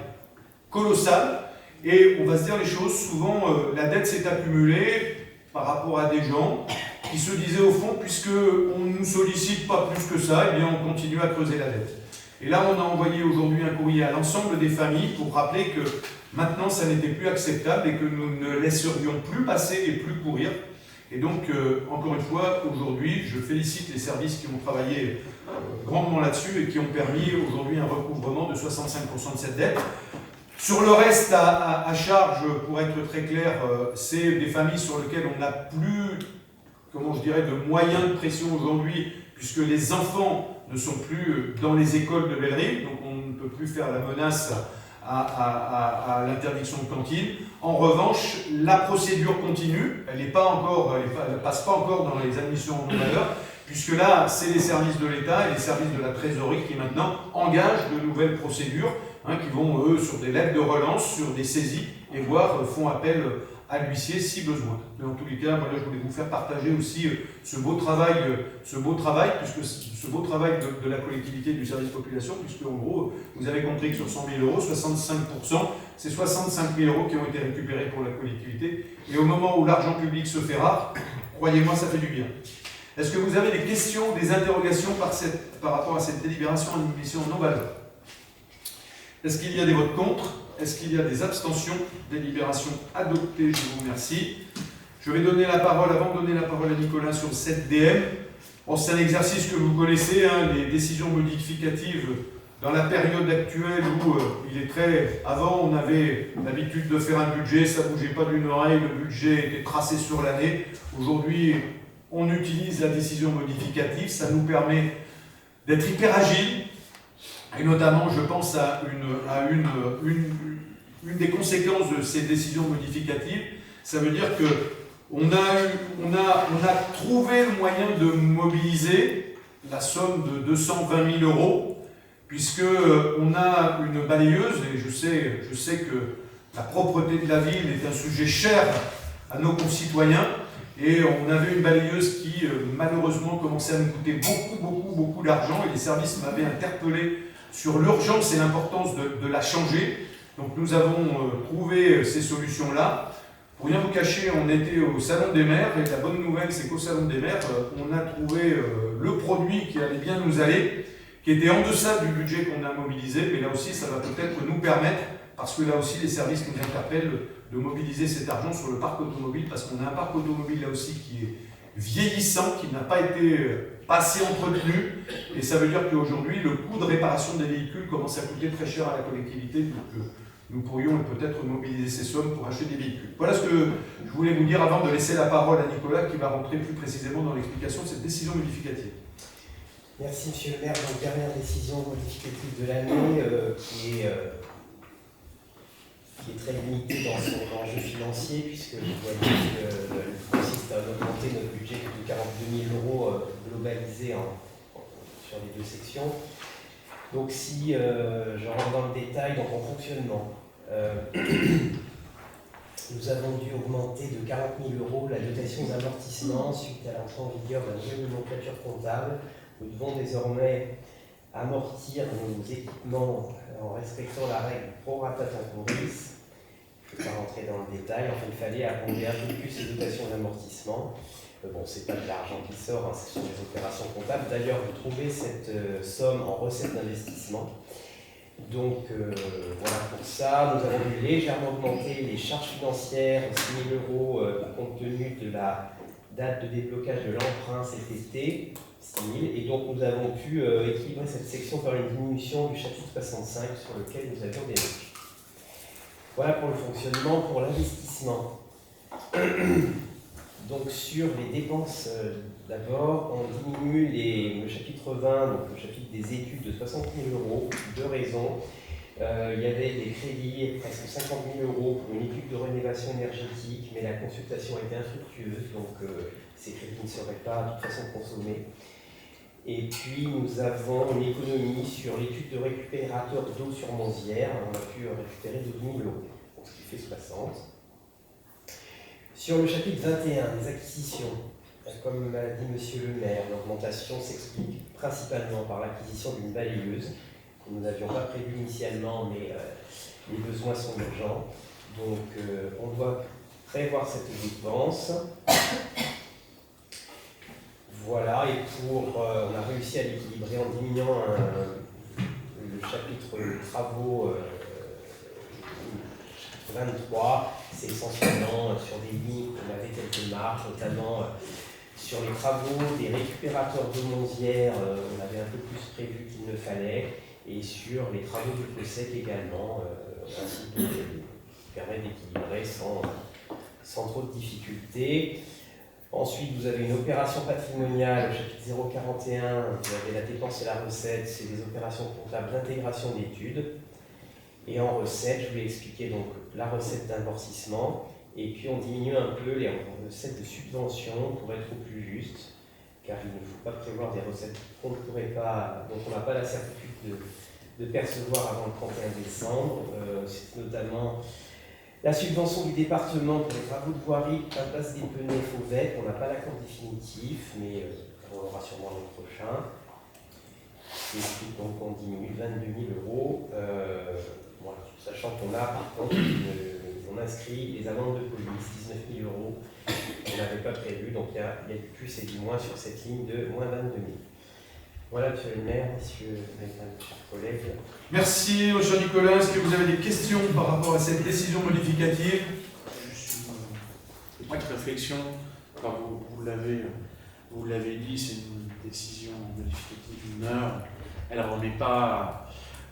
colossal, et on va se dire les choses, souvent la dette s'est accumulée par rapport à des gens qui se disaient au fond, puisqu'on ne nous sollicite pas plus que ça, eh bien on continue à creuser la dette. Et là on a envoyé aujourd'hui un courrier à l'ensemble des familles pour rappeler que maintenant ça n'était plus acceptable et que nous ne laisserions plus passer et plus courir. Et donc, encore une fois, aujourd'hui, je félicite les services qui ont travaillé grandement là-dessus et qui ont permis aujourd'hui un recouvrement de 65% de cette dette. Sur le reste à charge, pour être très clair, c'est des familles sur lesquelles on n'a plus, comment je dirais, de moyens de pression aujourd'hui, puisque les enfants ne sont plus dans les écoles de Bellerive, donc on ne peut plus faire la menace à l'interdiction de cantine. En revanche, la procédure continue, elle ne passe pas encore dans les admissions en non-valeur, puisque là, c'est les services de l'État et les services de la trésorerie qui maintenant engagent de nouvelles procédures, qui vont, eux, sur des lettres de relance, sur des saisies, et voire font appel à l'huissier si besoin. Mais en tous les cas, voilà, je voulais vous faire partager aussi ce beau travail, puisque ce beau travail de la collectivité et du service population, puisque en gros, vous avez compris que sur 100 000 euros, 65%, c'est 65 000 euros qui ont été récupérés pour la collectivité. Et au moment où l'argent public se fait rare, croyez-moi, ça fait du bien. Est-ce que vous avez des questions, des interrogations par rapport à cette délibération en admission non valeur? Est-ce qu'il y a des votes contre? Est-ce qu'il y a des abstentions? Délibération adoptée, je vous remercie. Je vais donner la parole, avant de donner la parole à Nicolas sur le 7DM. Bon, c'est un exercice que vous connaissez, les décisions modificatives dans la période actuelle où il est très... Avant, on avait l'habitude de faire un budget, ça ne bougeait pas d'une oreille, le budget était tracé sur l'année. Aujourd'hui, on utilise la décision modificative, ça nous permet d'être hyper agile. Et notamment, je pense à une des conséquences de ces décisions modificatives, ça veut dire qu'on a trouvé le moyen de mobiliser la somme de 220 000 euros, puisqu'on a une balayeuse, et je sais que la propreté de la ville est un sujet cher à nos concitoyens, et on avait une balayeuse qui, malheureusement, commençait à nous coûter beaucoup d'argent, et les services m'avaient interpellé sur l'urgence et l'importance de la changer. Donc nous avons trouvé ces solutions-là. Pour rien vous cacher, on était au Salon des maires, et la bonne nouvelle, c'est qu'au Salon des maires, on a trouvé le produit qui allait bien nous aller, qui était en deçà du budget qu'on a mobilisé, mais là aussi, ça va peut-être nous permettre, parce que là aussi, les services nous interpellent, de mobiliser cet argent sur le parc automobile, parce qu'on a un parc automobile là aussi qui est vieillissant, qui n'a pas été assez entretenu, et ça veut dire qu'aujourd'hui, le coût de réparation des véhicules commence à coûter très cher à la collectivité, donc nous pourrions peut-être mobiliser ces sommes pour acheter des véhicules. Voilà ce que je voulais vous dire avant de laisser la parole à Nicolas, qui va rentrer plus précisément dans l'explication de cette décision modificative. Merci Monsieur le maire. Donc, dernière décision modificative de l'année qui est très limitée dans son enjeu financier, puisque vous voyez qu'elle consiste à augmenter notre budget de 42 000 euros globalisé sur les deux sections. Donc si je rentre dans le détail, donc en fonctionnement, nous avons dû augmenter de 40 000 euros la dotation d'amortissement suite à l'entrée en vigueur de la nouvelle nomenclature comptable. Nous devons désormais amortir nos équipements en respectant la règle pro rata temporis. Je ne vais pas rentrer dans le détail. Enfin, il fallait abonder un peu plus ces dotations d'amortissement. Bon, ce n'est pas de l'argent qui sort, ce sont des opérations comptables. D'ailleurs, vous trouvez cette somme en recettes d'investissement. Donc, voilà pour ça. Nous avons dû légèrement augmenter les charges financières, 6 000 euros, compte tenu de la date de déblocage de l'emprunt cet été, 6 000. Et donc, nous avons pu équilibrer cette section par une diminution du chapitre 65 sur lequel nous avions des risques. Voilà pour le fonctionnement. Pour l'investissement, Donc sur les dépenses, d'abord, on diminue le chapitre 20, donc le chapitre des études de 60 000 €, deux raisons. Il y avait des crédits, presque 50 000 € pour une étude de rénovation énergétique, mais la consultation était infructueuse, donc ces crédits ne seraient pas de toute façon consommés. Et puis nous avons une économie sur l'étude de récupérateur d'eau sur Monzières, on a pu récupérer 12 000 €, donc ce qui fait 60. Sur le chapitre 21, les acquisitions, comme l'a dit Monsieur le maire, l'augmentation s'explique principalement par l'acquisition d'une balayeuse que nous n'avions pas prévue initialement, mais les besoins sont urgents. Donc on doit prévoir cette dépense. Voilà, et on a réussi à l'équilibrer en diminuant le chapitre travaux 23, c'est essentiellement sur des lignes où on avait quelques marges, notamment sur les travaux des récupérateurs de Monzières, on avait un peu plus prévu qu'il ne fallait, et sur les travaux du POSEC également, ainsi qui permet d'équilibrer sans trop de difficultés. Ensuite, vous avez une opération patrimoniale, au chapitre 041, vous avez la dépense et la recette, c'est des opérations comptables d'intégration d'études. Et en recette, je voulais expliquer donc la recette d'amortissement, et puis on diminue un peu les recettes de subvention pour être au plus juste, car il ne faut pas prévoir des recettes qu'on ne pourrait pas, dont on n'a pas la certitude de percevoir avant le 31 décembre. C'est notamment la subvention du département pour les travaux de voirie, impasse des Penets, Fauvette. On n'a pas l'accord définitif, mais on l'aura sûrement l'an prochain. Et puis donc on diminue 22 000 €. Voilà, sachant qu'on a par contre, on inscrit les amendes de police, 19 000 €, qu'on n'avait pas prévu, donc il y a du plus et du moins sur cette ligne de moins 22 000. Voilà, monsieur le maire, messieurs, mesdames, chers collègues. Merci, mon cher Nicolas. Est-ce que vous avez des questions par rapport à cette décision modificative? Juste une petite réflexion. Enfin, vous l'avez dit, c'est une décision modificative mineure. Elle ne remet pas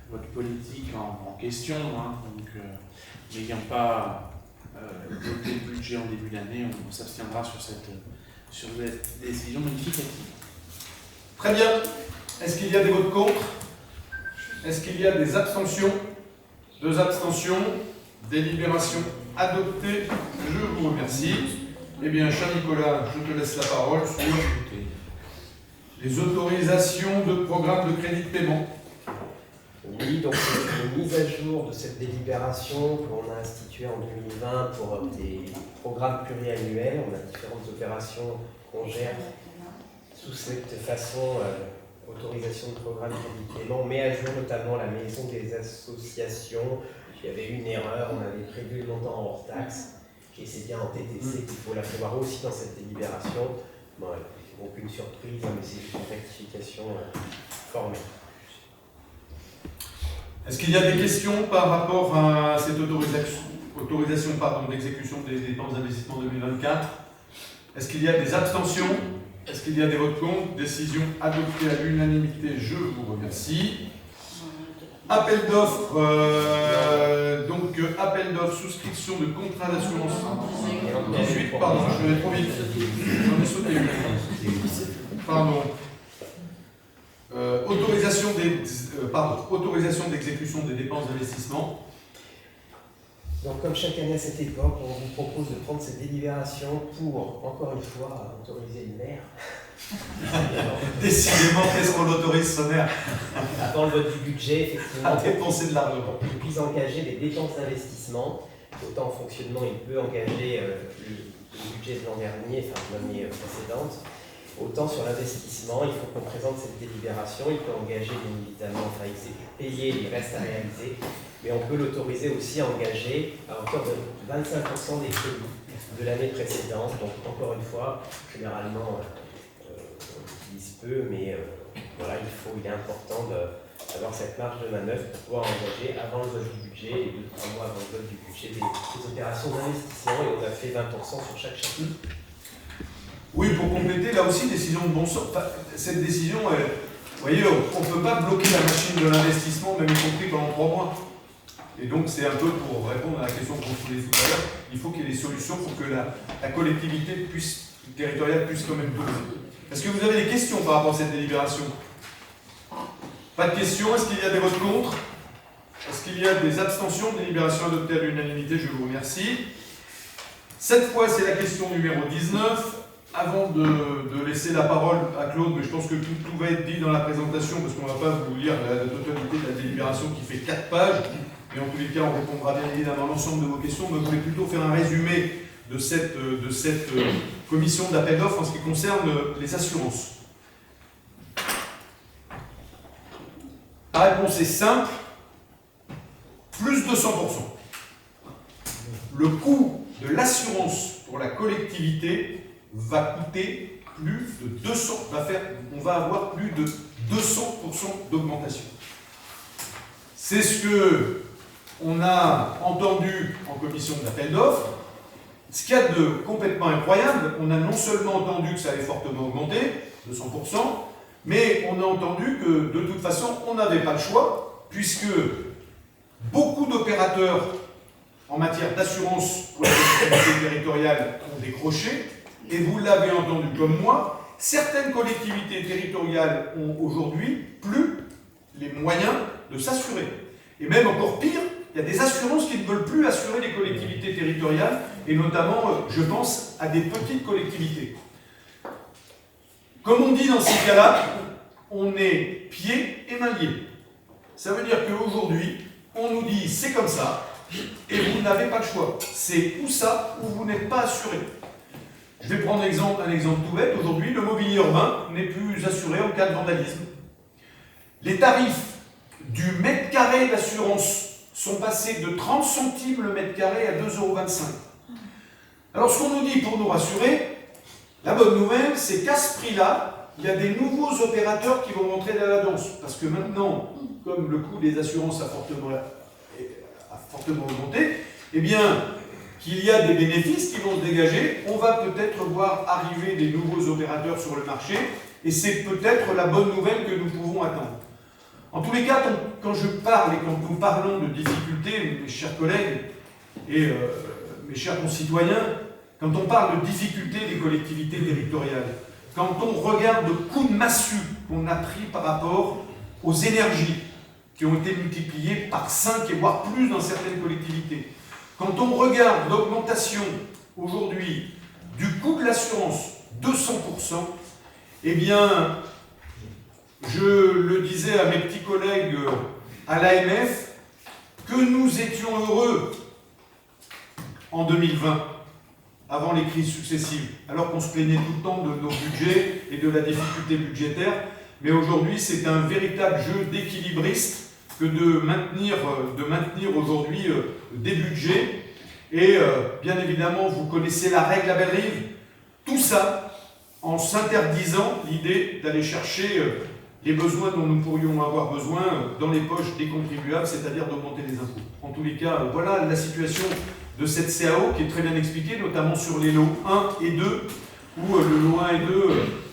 votre politique en question. Hein. Donc, n'ayant pas voté le budget en début d'année, on s'abstiendra sur cette décision modificative. Très bien. Est-ce qu'il y a des votes contre? Est-ce qu'il y a des abstentions? 2 abstentions. Délibération adoptée. Je vous remercie. Eh bien, cher Nicolas, je te laisse la parole sur les autorisations de programme de crédit de paiement. Oui, donc c'est une mise à jour de cette délibération qu'on a instituée en 2020 pour des programmes pluriannuels. On a différentes opérations qu'on gère sous cette façon, autorisation de programme de crédit de paiement. On met à jour notamment la maison des associations. Il y avait une erreur, on avait prévu le montant hors taxe, et c'est bien en TTC qu'il faut la prévoir aussi dans cette délibération. Bon, aucune surprise, mais c'est juste une rectification formelle. Est-ce qu'il y a des questions par rapport à cette autorisation d'exécution des dépenses d'investissement 2024? Est-ce qu'il y a des abstentions? Est-ce qu'il y a des votes contre? Décision adoptée à l'unanimité, je vous remercie. Appel d'offres, appel d'offres, souscription de contrat d'assurance. 18, pardon, je vais trop vite. J'en ai sauté une. Pardon. Autorisation d'exécution des dépenses d'investissement. Donc, comme chaque année à cette époque, on vous propose de prendre cette délibération pour, encore une fois, autoriser le maire. Décidément, qu'est-ce qu'on autorise, ce maire? Avant le vote du budget, effectivement, à dépenser de l'argent. pour qu'il puisse engager des dépenses d'investissement. Autant en fonctionnement, il peut engager le budget de l'an dernier, enfin de l'année précédente. Autant sur l'investissement, il faut qu'on présente cette délibération. Il peut engager, bien évidemment, enfin, payer les restes à réaliser. Mais on peut l'autoriser aussi à engager à hauteur de 25% des crédits de l'année précédente. Donc encore une fois, généralement, on utilise peu, mais voilà, il est important d'avoir cette marge de manœuvre pour pouvoir engager avant le vote du budget et 2-3 mois avant le vote du budget des opérations d'investissement. Et on a fait 20% sur chaque chapitre. Oui, pour compléter, là aussi, décision de bon sens. Cette décision, vous voyez, on ne peut pas bloquer la machine de l'investissement, même y compris pendant 3 mois. Et donc, c'est un peu pour répondre à la question qu'on se posait tout à l'heure, il faut qu'il y ait des solutions pour que la collectivité puisse territoriale puisse quand même poser. Est-ce que vous avez des questions par rapport à cette délibération? Pas de questions. Est-ce qu'il y a des votes contre? Est-ce qu'il y a des abstentions? Délibération adoptée à l'unanimité, je vous remercie. Cette fois, c'est la question numéro 19. Avant de laisser la parole à Claude, mais je pense que tout va être dit dans la présentation, parce qu'on ne va pas vous lire la totalité de la délibération qui fait 4 pages, et en tous les cas, on répondra bien évidemment à l'ensemble de vos questions, mais je voulais plutôt faire un résumé de cette commission d'appel d'offres en ce qui concerne les assurances. La réponse est simple, plus de 100%. Le coût de l'assurance pour la collectivité va coûter plus de 200, on va avoir plus de 200% d'augmentation. C'est ce que on a entendu en commission d'appel d'offres. Ce qu'il y a de complètement incroyable, on a non seulement entendu que ça allait fortement augmenter, de 100%, mais on a entendu que de toute façon, on n'avait pas le choix, puisque beaucoup d'opérateurs en matière d'assurance pour la collectivité territoriale ont décroché, et vous l'avez entendu comme moi, certaines collectivités territoriales ont aujourd'hui plus les moyens de s'assurer. Et même encore pire, il y a des assurances qui ne veulent plus assurer les collectivités territoriales, et notamment, je pense, à des petites collectivités. Comme on dit dans ces cas-là, on est pieds et mains liés. Ça veut dire qu'aujourd'hui, on nous dit c'est comme ça, et vous n'avez pas le choix. C'est ou ça, ou vous n'êtes pas assuré. Je vais prendre un exemple tout bête. Aujourd'hui, le mobilier urbain n'est plus assuré en cas de vandalisme. Les tarifs du mètre carré d'assurance sont passés de 30 centimes le mètre carré à 2,25 €. Alors, ce qu'on nous dit pour nous rassurer, la bonne nouvelle, c'est qu'à ce prix-là, il y a des nouveaux opérateurs qui vont rentrer dans la danse. Parce que maintenant, comme le coût des assurances a fortement augmenté, eh bien, qu'il y a des bénéfices qui vont se dégager, on va peut-être voir arriver des nouveaux opérateurs sur le marché, et c'est peut-être la bonne nouvelle que nous pouvons attendre. En tous les cas, quand je parle et quand nous parlons de difficultés, mes chers collègues et mes chers concitoyens, quand on parle de difficultés des collectivités territoriales, quand on regarde le coup de massue qu'on a pris par rapport aux énergies qui ont été multipliées par 5 et voire plus dans certaines collectivités, quand on regarde l'augmentation aujourd'hui du coût de l'assurance de 100%, eh bien, je le disais à mes petits collègues à l'AMF, que nous étions heureux en 2020, avant les crises successives, alors qu'on se plaignait tout le temps de nos budgets et de la difficulté budgétaire, mais aujourd'hui c'est un véritable jeu d'équilibriste que de maintenir aujourd'hui des budgets, et bien évidemment vous connaissez la règle à Bellerive, tout ça en s'interdisant l'idée d'aller chercher les besoins dont nous pourrions avoir besoin dans les poches des contribuables, c'est-à-dire d'augmenter les impôts. En tous les cas, voilà la situation de cette CAO qui est très bien expliquée, notamment sur les lots 1 et 2, où le lot 1 et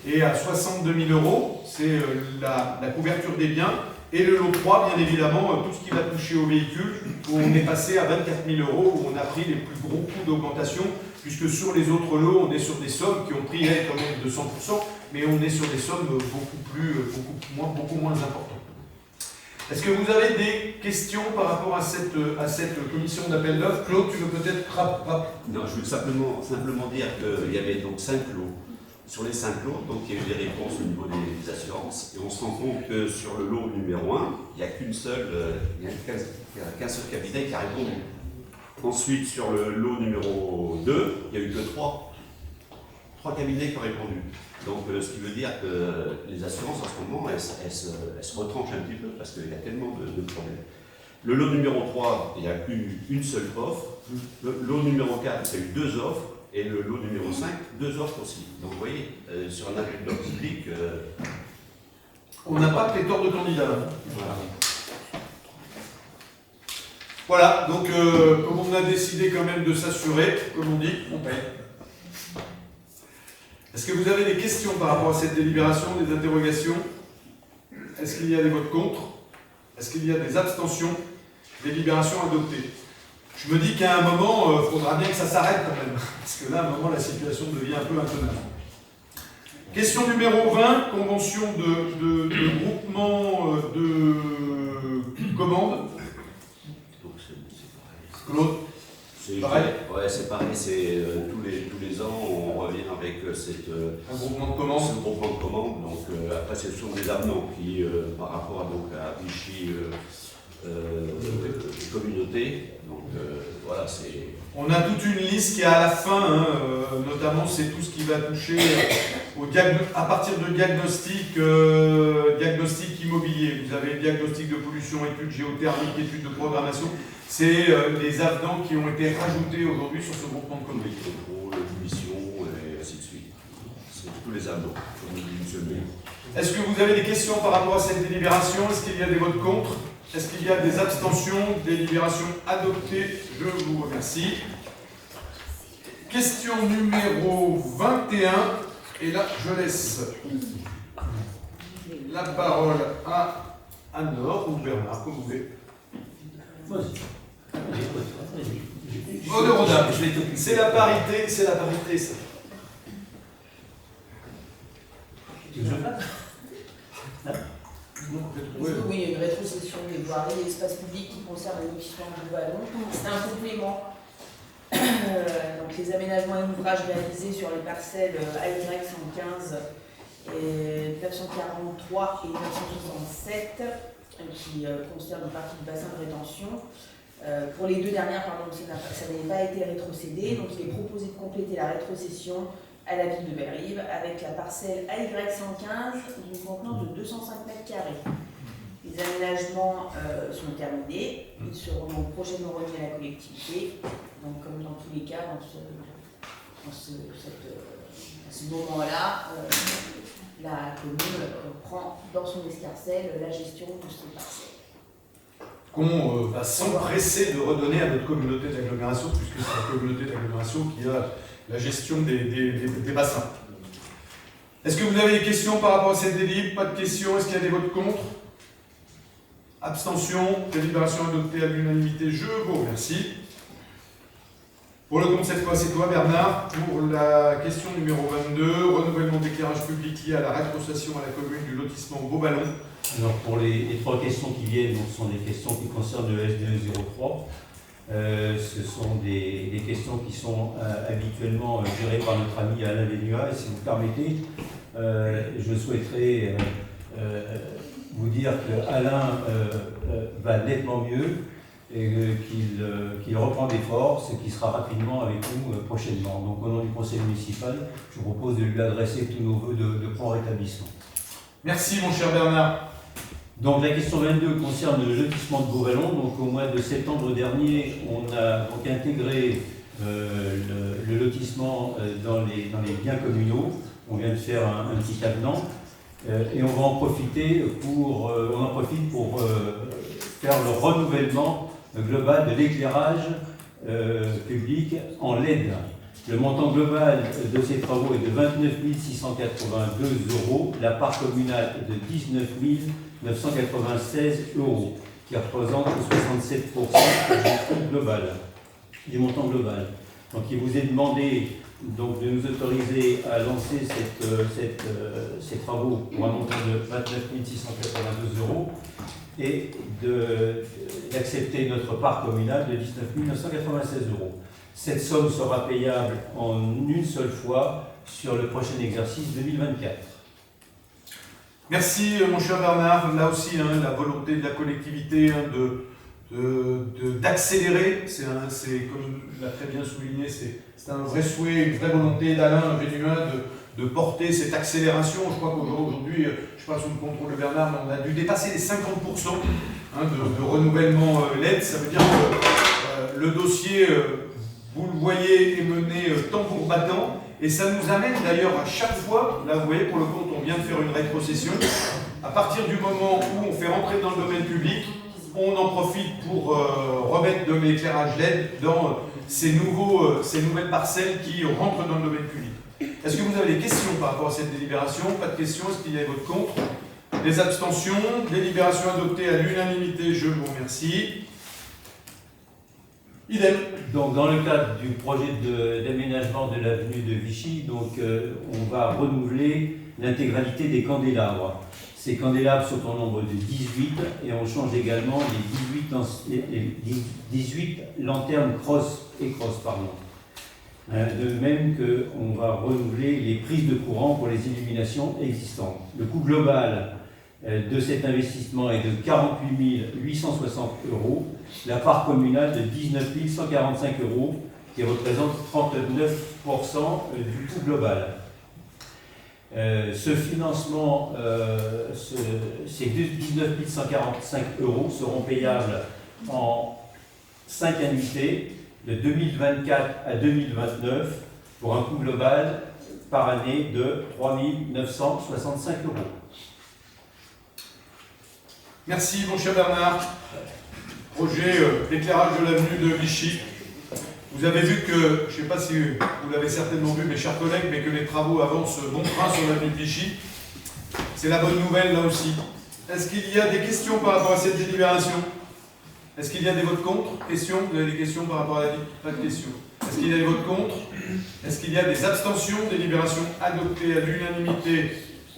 2 est à 62 000 €, c'est la couverture des biens, et le lot 3, bien évidemment, tout ce qui va toucher aux véhicules, où on est passé à 24 000 €, où on a pris les plus gros coûts d'augmentation, puisque sur les autres lots, on est sur des sommes qui ont pris quand même de 100%, mais on est sur des sommes beaucoup moins importantes. Est-ce que vous avez des questions par rapport à cette commission d'appel d'offres? Claude, tu veux peut-être Non, je veux simplement dire qu'il y avait donc 5 lots. Sur les 5 lots, donc il y a eu des réponses au niveau des assurances, et on se rend compte que sur le lot numéro 1, il n'y a qu'un seul cabinet qui a répondu. Ensuite, sur le lot numéro 2, il n'y a eu que 3 cabinets qui ont répondu. Donc, ce qui veut dire que les assurances, en ce moment, elles se retranchent un petit peu, parce qu'il y a tellement de problèmes. Le lot numéro 3, il n'y a qu'une seule offre. Le lot numéro 4, il y a eu 2 offres. Et le lot numéro 5, 2 offres aussi. Donc, vous voyez, sur un appel d'offres public... on n'a pas pléthore de candidats. Voilà. Voilà, donc comme on a décidé quand même de s'assurer, comme on dit, on paye. Est-ce que vous avez des questions par rapport à cette délibération, des interrogations? Est-ce qu'il y a des votes contre? Est-ce qu'il y a des abstentions? Délibération adoptée. Je me dis qu'à un moment, il faudra bien que ça s'arrête quand même, parce que là, à un moment, la situation devient un peu intenable. Question numéro 20, convention de groupement de commandes. Donc c'est pareil. Claude, pareil. Ouais, c'est pareil, c'est tous les ans, on revient avec Un groupement de commandes. ce groupement de commandes. Donc après, ce sont des avenants qui, par rapport à Vichy, communauté. Donc voilà, c'est... On a toute une liste qui est à la fin, hein, notamment c'est tout ce qui va toucher à partir de diagnostic immobilier. Vous avez diagnostic de pollution, études géothermiques, études de programmation. C'est les avenants qui ont été rajoutés aujourd'hui sur ce groupement de commandes. Contrôle, mission et ainsi de suite. C'est tous les avenants, comme dit M. le maire. Est-ce que vous avez des questions par rapport à cette délibération? Est-ce qu'il y a des votes contre? Est-ce qu'il y a des abstentions? Délibération adoptée, je vous remercie. Question numéro 21, et là je laisse la parole à Anne-Laure ou Bernard, comme vous voulez. Honneur aux dames, c'est la parité, ça. Oui, il y a une rétrocession des voiries et espaces publics qui concerne le lotissement du ballon. C'est un complément. Donc les aménagements et ouvrages réalisés sur les parcelles AY 115 et 943 et 967 qui concernent une partie du bassin de rétention. Pour les deux dernières, pardon, ça n'avait pas été rétrocédé, donc il est proposé de compléter la rétrocession à la ville de Belle-Rive avec la parcelle AY 115 d'une contenance de 205 mètres carrés. Les aménagements sont terminés, ils seront donc prochainement remis à la collectivité. Donc comme dans tous les cas, à ce moment-là, la commune prend dans son escarcelle la gestion de ces parcelles. Qu'on va s'empresser de redonner à notre communauté d'agglomération, puisque c'est la communauté d'agglomération qui a la gestion des bassins. Est-ce que vous avez des questions par rapport à cette délib? Pas de questions. Est-ce qu'il y a des votes contre? Abstention. Délibération adoptée à l'unanimité. Je vous remercie. Pour le compte, cette fois, c'est toi, Bernard. Pour la question numéro 22, renouvellement d'éclairage public lié à la rétrocession à la commune du lotissement Beau-Ballon. Alors pour les trois questions qui viennent, donc, ce sont des questions qui concernent le SDE 03. Ce sont des questions qui sont habituellement gérées par notre ami Alain Vénua. Et si vous permettez, je souhaiterais vous dire qu'Alain va nettement mieux et qu'il reprend des forces et qu'il sera rapidement avec nous prochainement. Donc au nom du conseil municipal, je vous propose de lui adresser tous nos vœux de prompt rétablissement. Merci, mon cher Bernard. Donc la question 22 concerne le lotissement de Beau-Ballon. Donc au mois de septembre dernier, on a donc intégré le lotissement dans les biens communaux. On vient de faire un petit avenant et on va en profiter pour faire le renouvellement global de l'éclairage public en LED. Le montant global de ces travaux est de 29 682 €. La part communale est de 19 996 €, qui représente 67% du montant global. Donc il vous est demandé donc, de nous autoriser à lancer ces travaux pour un montant de 29 682 € et d'accepter notre part communale de 19 996 €. Cette somme sera payable en une seule fois sur le prochain exercice 2024. Merci, mon cher Bernard. Là aussi, la volonté de la collectivité d'accélérer, c'est comme l'a très bien souligné, c'est un vrai souhait, une vraie volonté d'Alain Vénua de porter cette accélération. Je crois qu'aujourd'hui, je passe sous le contrôle de Bernard, mais on a dû dépasser les 50% de renouvellement LED. Ça veut dire que le dossier, vous le voyez, est mené tambour battant. Et ça nous amène d'ailleurs à chaque fois, là vous voyez pour le compte, on vient de faire une rétrocession. À partir du moment où on fait rentrer dans le domaine public, on en profite pour remettre de l'éclairage LED dans ces nouvelles parcelles qui rentrent dans le domaine public. Est-ce que vous avez des questions par rapport à cette délibération? Pas de questions. Est-ce qu'il y a des votes contre? Des abstentions? Délibération adoptée à l'unanimité, je vous remercie. Idem. Donc, dans le cadre du projet d'aménagement de l'avenue de Vichy, on va renouveler l'intégralité des candélabres. Ces candélabres sont au nombre de 18 et on change également les 18 lanternes cross. De même qu'on va renouveler les prises de courant pour les illuminations existantes. Le coût global de cet investissement est de 48 860 €, la part communale de 19 145 €, qui représente 39% du coût global. Ce financement, ces 19 145 € seront payables en 5 annuités, de 2024 à 2029, pour un coût global par année de 3 965 €. Merci mon cher Bernard. Projet d'éclairage de l'avenue de Vichy. Vous avez vu que, je ne sais pas si vous l'avez certainement vu mes chers collègues, mais que les travaux avancent bon train sur l'avenue de Vichy. C'est la bonne nouvelle là aussi. Est-ce qu'il y a des questions par rapport à cette délibération? Est-ce qu'il y a des votes contre? Questions? Vous avez des questions par rapport à la vie? Pas de questions. Est-ce qu'il y a des votes contre? Est-ce qu'il y a des abstentions? Délibération adoptée à l'unanimité.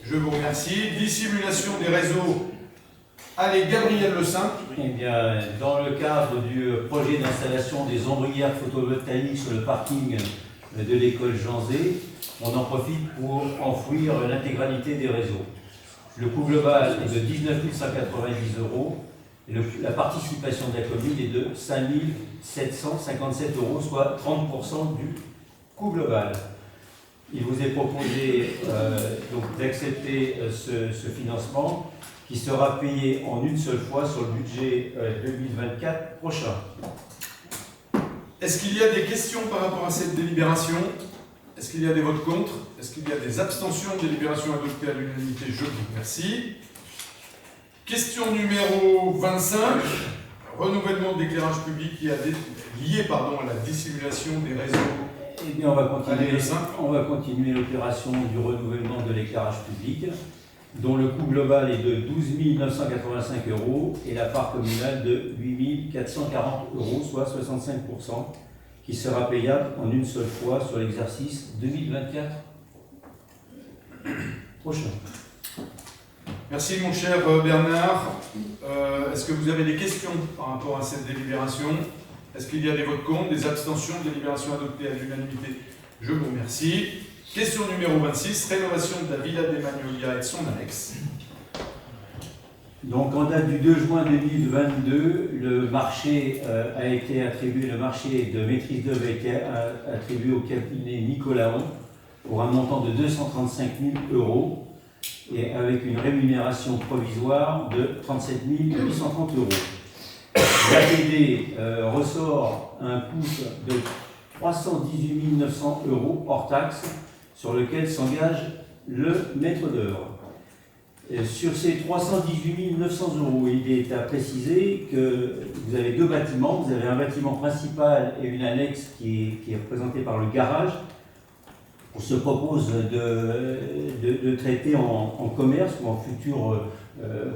Je vous remercie. Dissimulation des réseaux. Allez, Gabriel Le Saint. Eh bien, dans le cadre du projet d'installation des ombrières photovoltaïques sur le parking de l'école Jean Zé, on en profite pour enfouir l'intégralité des réseaux. Le coût global est de 19 190 €. Et la participation de la commune est de 5 757 €, soit 30% du coût global. Il vous est proposé d'accepter ce financement qui sera payé en une seule fois sur le budget 2024 prochain. Est-ce qu'il y a des questions par rapport à cette délibération? Est-ce qu'il y a des votes contre? Est-ce qu'il y a des abstentions? Délibération adoptée à l'unanimité, je vous remercie. Question numéro 25, renouvellement de l'éclairage public lié à la dissimulation des réseaux. Eh bien, on va continuer l'opération du renouvellement de l'éclairage public, dont le coût global est de 12 985 € et la part communale de 8 440 €, soit 65%, qui sera payable en une seule fois sur l'exercice 2024 prochain. Merci mon cher Bernard. Est-ce que vous avez des questions par rapport à cette délibération? Est-ce qu'il y a des votes contre, des abstentions? Délibération adoptée à l'unanimité. Je vous remercie. Question numéro 26, rénovation de la Villa des Magnolias et de son annexe. Donc en date du 2 juin 2022, le marché a été attribué, le marché de maîtrise d'œuvre a été attribué au cabinet Nicolaon pour un montant de 235 000 € et avec une rémunération provisoire de 37 830 €. L'APD ressort un coût de 318 900 € hors taxe sur lequel s'engage le maître d'œuvre. Sur ces 318 900 €, il est à préciser que vous avez deux bâtiments. Vous avez un bâtiment principal et une annexe qui est représentée par le garage. On se propose de traiter en commerce ou en futur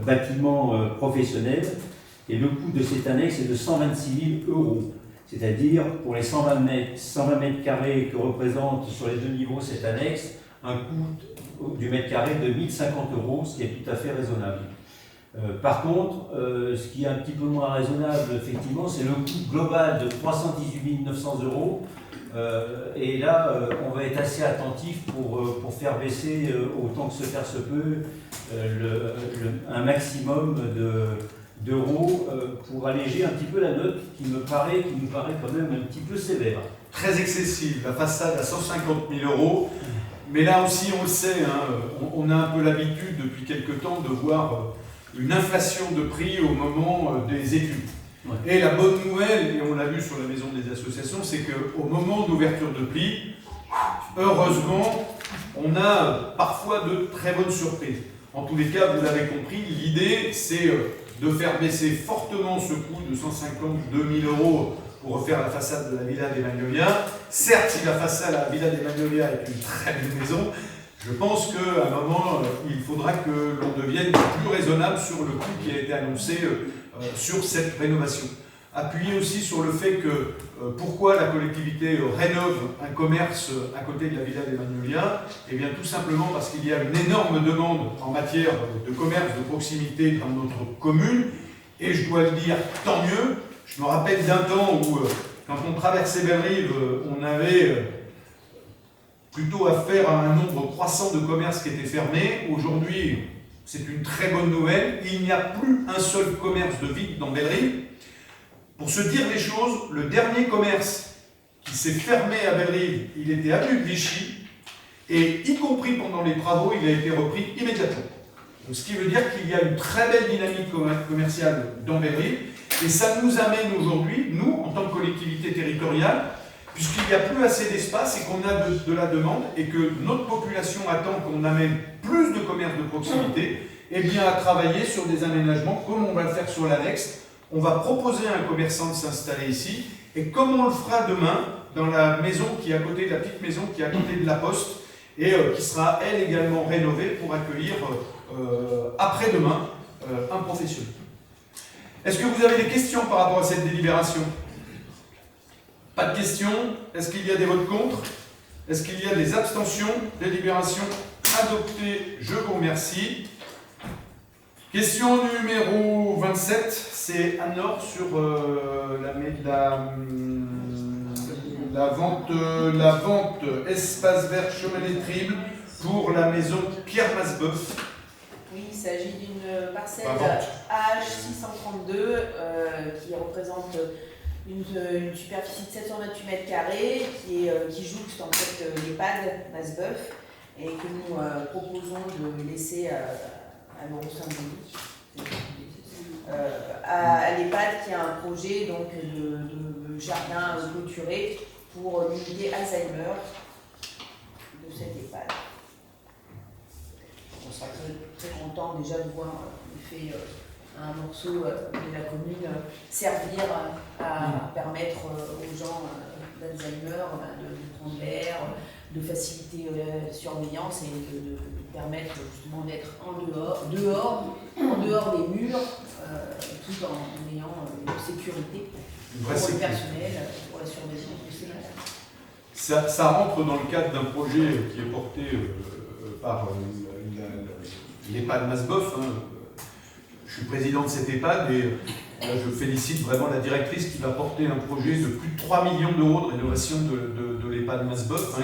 bâtiment professionnel. Et le coût de cette annexe est de 126 000 €. C'est-à-dire, pour les 120 mètres carrés que représente sur les deux niveaux cette annexe, un coût du mètre carré de 1 050 €, ce qui est tout à fait raisonnable. Par contre, ce qui est un petit peu moins raisonnable, effectivement, c'est le coût global de 318 900 €. Et là, on va être assez attentif pour faire baisser, autant que se faire se peut, un maximum d'euros pour alléger un petit peu la note qui nous paraît quand même un petit peu sévère. Très excessive, la façade à 150 000 €. Mais là aussi, on le sait, on a un peu l'habitude depuis quelque temps de voir une inflation de prix au moment des études. Ouais. Et la bonne nouvelle, et on l'a vu sur la maison des associations, c'est qu'au moment d'ouverture de prix, heureusement, on a parfois de très bonnes surprises. En tous les cas, vous l'avez compris, l'idée c'est de faire baisser fortement ce coût de 152 000 € pour refaire la façade de la Villa des Magnolias. Certes, si la façade de la Villa des Magnolias est une très belle maison, je pense qu'à un moment, il faudra que l'on devienne plus raisonnable sur le coût qui a été annoncé sur cette rénovation. appuyer aussi sur le fait que pourquoi la collectivité rénove un commerce à côté de la Villa des Magnolias? Eh bien tout simplement parce qu'il y a une énorme demande en matière de commerce de proximité dans notre commune, et je dois le dire, tant mieux. Je me rappelle d'un temps où, quand on traversait Bellerive, on avait plutôt affaire à un nombre croissant de commerces qui étaient fermés. Aujourd'hui, c'est une très bonne nouvelle. Il n'y a plus un seul commerce de vide dans Bellerive. Pour se dire les choses, le dernier commerce qui s'est fermé à Bellerive, il était avenue de Vichy, et y compris pendant les travaux, il a été repris immédiatement. Donc, ce qui veut dire qu'il y a une très belle dynamique commerciale dans Bellerive, et ça nous amène aujourd'hui, nous, en tant que collectivité territoriale, puisqu'il n'y a plus assez d'espace et qu'on a de la demande, et que notre population attend qu'on amène plus de commerces de proximité, eh bien à travailler sur des aménagements, comme on va le faire sur l'annexe. On va proposer à un commerçant de s'installer ici, et comme on le fera demain, dans la maison qui est à côté, la petite maison qui est à côté de la Poste, et qui sera elle également rénovée pour accueillir après-demain un professionnel. Est-ce que vous avez des questions par rapport à cette délibération? Pas de questions? Est-ce qu'il y a des votes contre? Est-ce qu'il y a des abstentions? Délibération adoptée, je vous remercie. Question numéro 27, c'est Anne-Laure sur la vente espace vert Chemin-des-Tribles pour la maison Pierre Masboeuf. Oui, il s'agit d'une parcelle AH632 qui représente une superficie de 728 mètres carrés qui jouxte en fait l'EHPAD Masboeuf et que nous proposons de laisser à l'euro symbolique. À l'EHPAD qui a un projet donc, de jardin clôturé pour l'unité Alzheimer de cette EHPAD. On sera très content déjà de voir un morceau de la commune servir à permettre aux gens d'Alzheimer de prendre l'air, de faciliter la surveillance et de permettre justement d'être en dehors des murs, tout en ayant une sécurité pour le personnel, pour la surveillance de ces malades. Ça rentre dans le cadre d'un projet qui est porté par l'EHPAD Masboeuf. Je suis président de cette EHPAD et là, je félicite vraiment la directrice qui va porter un projet de plus de 3 millions d'euros de rénovation de l'EHPAD Masboeuf,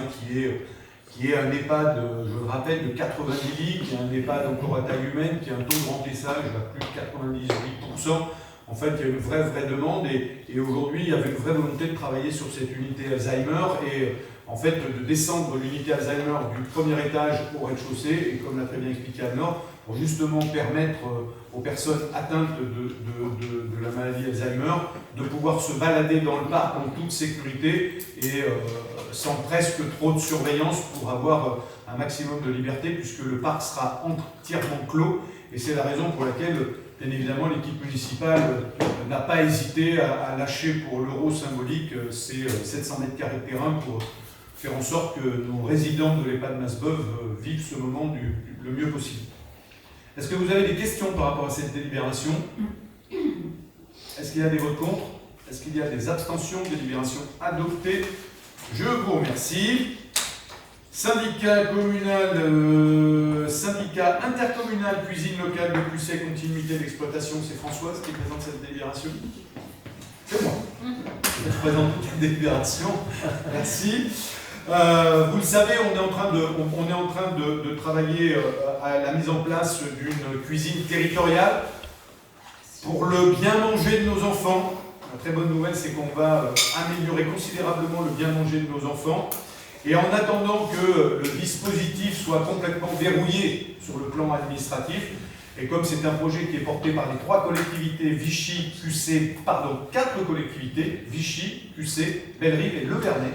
qui est un EHPAD, je le rappelle, de 90 lits, qui est un EHPAD encore à taille humaine, qui a un taux de remplissage à plus de 98%. En fait, il y a une vraie demande et aujourd'hui, il y avait une vraie volonté de travailler sur cette unité Alzheimer et en fait de descendre l'unité Alzheimer du premier étage au rez-de-chaussée et comme l'a très bien expliqué Anne-Laure, pour justement permettre aux personnes atteintes de la maladie Alzheimer de pouvoir se balader dans le parc en toute sécurité et sans presque trop de surveillance pour avoir un maximum de liberté puisque le parc sera entièrement clos et c'est la raison pour laquelle bien évidemment l'équipe municipale n'a pas hésité à lâcher pour l'euro symbolique ces 700 mètres carrés de terrain pour faire en sorte que nos résidents de l'EHPAD Masboeuf vivent ce moment le mieux possible. Est-ce que vous avez des questions par rapport à cette délibération? Est-ce qu'il y a des votes contre? Est-ce qu'il y a des abstentions? Délibération adoptée. Je vous remercie. Syndicat intercommunal cuisine locale de Cusset, continuité d'exploitation, c'est Françoise qui présente cette délibération. C'est moi. Je présente toute une délibération. Merci. Vous le savez, on est en train de travailler à la mise en place d'une cuisine territoriale pour le bien manger de nos enfants. La très bonne nouvelle, c'est qu'on va améliorer considérablement le bien manger de nos enfants. Et en attendant que le dispositif soit complètement verrouillé sur le plan administratif, et comme c'est un projet qui est porté par les 3 collectivités, Vichy, QC, pardon, 4 collectivités, Vichy, QC, Bellerive et Le Vernet,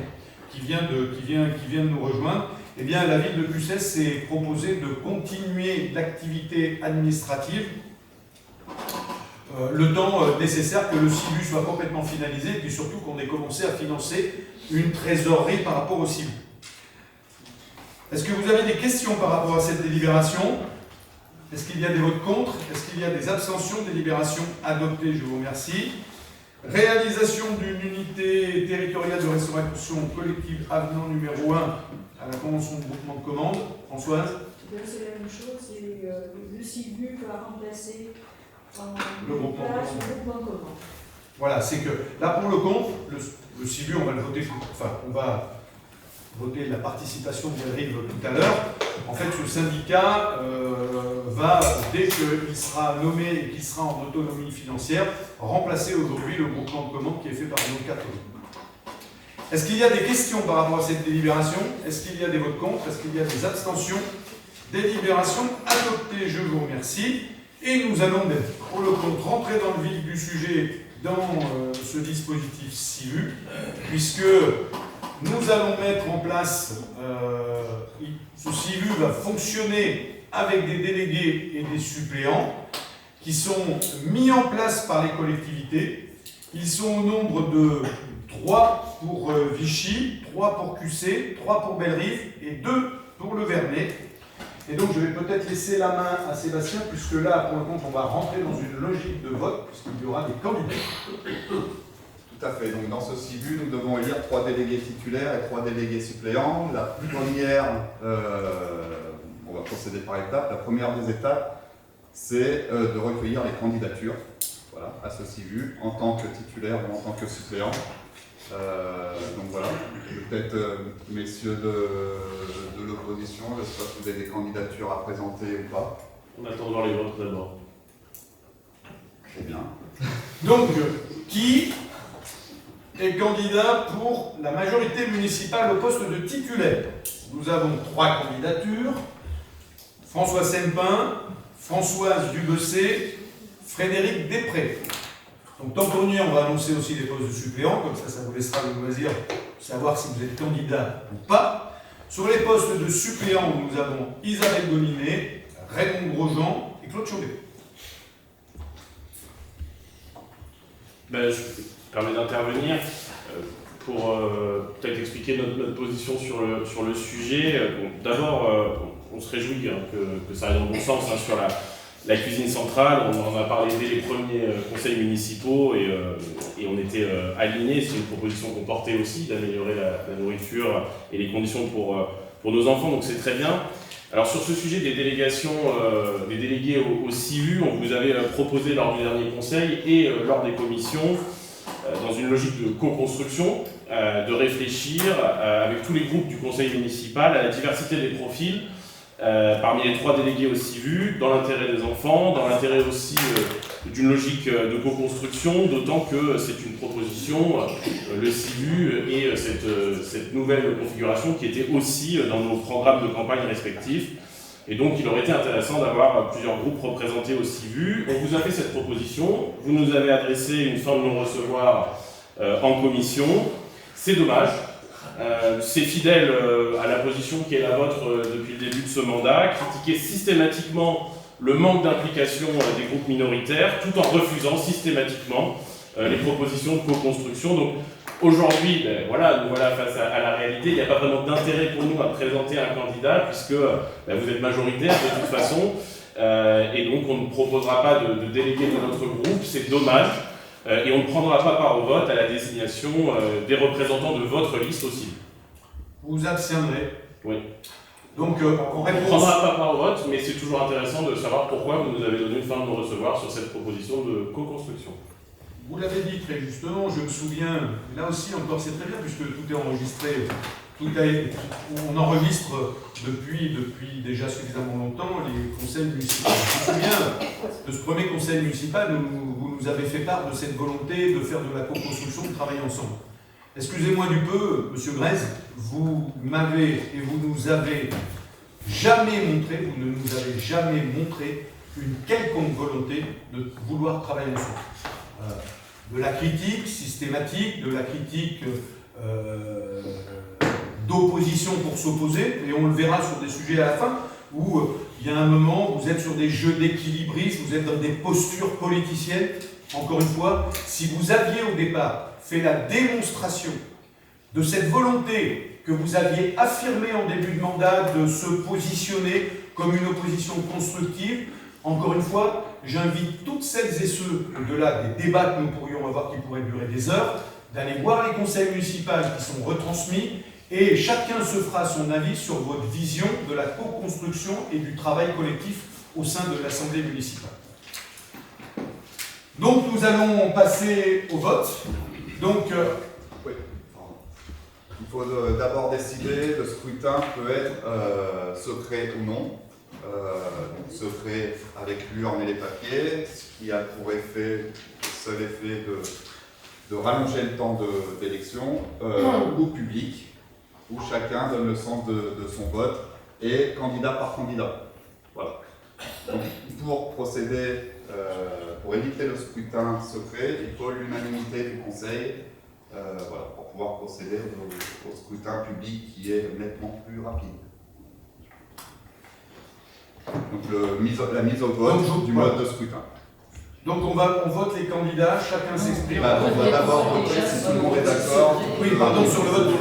qui vient de nous rejoindre, eh bien la ville de Cusset s'est proposée de continuer l'activité administrative le temps nécessaire que le CIBU soit complètement finalisé, et puis surtout qu'on ait commencé à financer une trésorerie par rapport au CIBU. Est-ce que vous avez des questions par rapport à cette délibération? Est-ce qu'il y a des votes contre? Est-ce qu'il y a des abstentions? Délibération adoptée, je vous remercie. Réalisation d'une unité territoriale de restauration collective avenant numéro 1 à la convention de groupement de commandes. Françoise? C'est la même chose, c'est le CIVU va remplacer Le groupement le groupement commun. Voilà, c'est que là pour le compte, le CIVU, on va le voter, enfin on va voter la participation de Rive tout à l'heure. En fait, ce syndicat va, dès qu'il sera nommé et qu'il sera en autonomie financière, remplacer aujourd'hui le groupement de commandes qui est fait par nos 4 communes. Est-ce qu'il y a des questions par rapport à cette délibération? Est-ce qu'il y a des votes contre? Est-ce qu'il y a des abstentions? Délibération adoptée, je vous remercie. Et nous allons, pour le compte, rentrer dans le vif du sujet dans ce dispositif CIVU, puisque nous allons mettre en place, ce CIVU va fonctionner avec des délégués et des suppléants qui sont mis en place par les collectivités. Ils sont au nombre de 3 pour Vichy, 3 pour QC, 3 pour Bellerive et 2 pour le Vernet. Et donc je vais peut-être laisser la main à Sébastien, puisque là, pour le compte, on va rentrer dans une logique de vote, puisqu'il y aura des candidats. Tout à fait. Donc dans ce CIVU, nous devons élire 3 délégués titulaires et 3 délégués suppléants. La première, on va procéder par étapes. La première des étapes, c'est de recueillir les candidatures, voilà, à ce CIVU, en tant que titulaire ou en tant que suppléant. Donc voilà, peut-être messieurs de l'opposition, je ne sais pas si vous avez des candidatures à présenter ou pas. On attend de voir les votes d'abord. Très bien. Donc, qui est candidat pour la majorité municipale au poste de titulaire? Nous avons 3 candidatures. François Sempin, Françoise Dubessé, Frédéric Després. Donc tant qu'on y est, on va annoncer aussi les postes de suppléants, comme ça vous laissera le loisir de savoir si vous êtes candidat ou pas. Sur les postes de suppléants, nous avons Isabelle Goninet, Raymond Grosjean et Claude Chauvet. Je me permets d'intervenir pour peut-être expliquer notre position sur le sujet. D'abord, on se réjouit que ça aille dans le bon sens sur la cuisine centrale. On en a parlé dès les premiers conseils municipaux et on était alignés. C'est une proposition qu'on portait aussi d'améliorer la nourriture et les conditions pour nos enfants, donc c'est très bien. Alors sur ce sujet des délégations, des délégués au CIVU, on vous avait proposé lors du dernier conseil et lors des commissions, dans une logique de co-construction, de réfléchir avec tous les groupes du conseil municipal à la diversité des profils parmi les 3 délégués au CIVU, dans l'intérêt des enfants, dans l'intérêt aussi d'une logique de co-construction, d'autant que c'est une proposition, le CIVU et cette nouvelle configuration qui était aussi dans nos programmes de campagne respectifs. Et donc il aurait été intéressant d'avoir plusieurs groupes représentés au CIVU. On vous a fait cette proposition, vous nous avez adressé une fin de non-recevoir en commission. C'est dommage. C'est fidèle à la position qui est la vôtre depuis le début de ce mandat, critiquer systématiquement le manque d'implication des groupes minoritaires, tout en refusant systématiquement les propositions de co-construction. Donc aujourd'hui, nous voilà face à la réalité. Il n'y a pas vraiment d'intérêt pour nous à présenter un candidat, puisque vous êtes majoritaire de toute façon, et donc on ne proposera pas de délégué de notre groupe, c'est dommage. Et on ne prendra pas part au vote à la désignation des représentants de votre liste aussi. Vous vous abstiendrez. Oui. Donc, on ne prendra pas part au vote, mais c'est toujours intéressant de savoir pourquoi vous nous avez donné une fin de non-recevoir sur cette proposition de co-construction. Vous l'avez dit très justement, je me souviens, là aussi encore c'est très bien puisque tout est enregistré, on enregistre depuis déjà suffisamment longtemps les conseils municipaux. Je me souviens de ce premier conseil municipal où vous nous avez fait part de cette volonté de faire de la co-construction, de travailler ensemble. Excusez-moi du peu, Monsieur Grèze, vous m'avez et vous nous avez jamais montré, vous ne nous avez jamais montré une quelconque volonté de vouloir travailler ensemble. De la critique systématique, de la critique d'opposition pour s'opposer, et on le verra sur des sujets à la fin, où il y a un moment, vous êtes sur des jeux d'équilibrisme, vous êtes dans des postures politiciennes. Encore une fois, si vous aviez au départ fait la démonstration de cette volonté que vous aviez affirmée en début de mandat de se positionner comme une opposition constructive, encore une fois, j'invite toutes celles et ceux, au-delà des débats que nous pourrions va voir qu'il pourrait durer des heures, d'aller voir les conseils municipaux qui sont retransmis, et chacun se fera son avis sur votre vision de la co-construction et du travail collectif au sein de l'Assemblée municipale. Donc nous allons passer au vote. Donc, Oui, pardon. Il faut d'abord décider, le scrutin peut être secret ou non. Secret avec l'urne et les papiers, ce qui a pour effet, seul effet de rallonger le temps d'élection, ou public, où chacun donne le sens de son vote, et candidat par candidat. Voilà. Donc, pour procéder, pour éviter le scrutin secret, il faut l'unanimité du Conseil, voilà, pour pouvoir procéder au scrutin public qui est nettement plus rapide. Donc la mise au vote du mode de scrutin. Donc on vote les candidats, chacun s'exprime. On va d'abord voter si tout le monde est d'accord. Oui, pardon, sur le vote,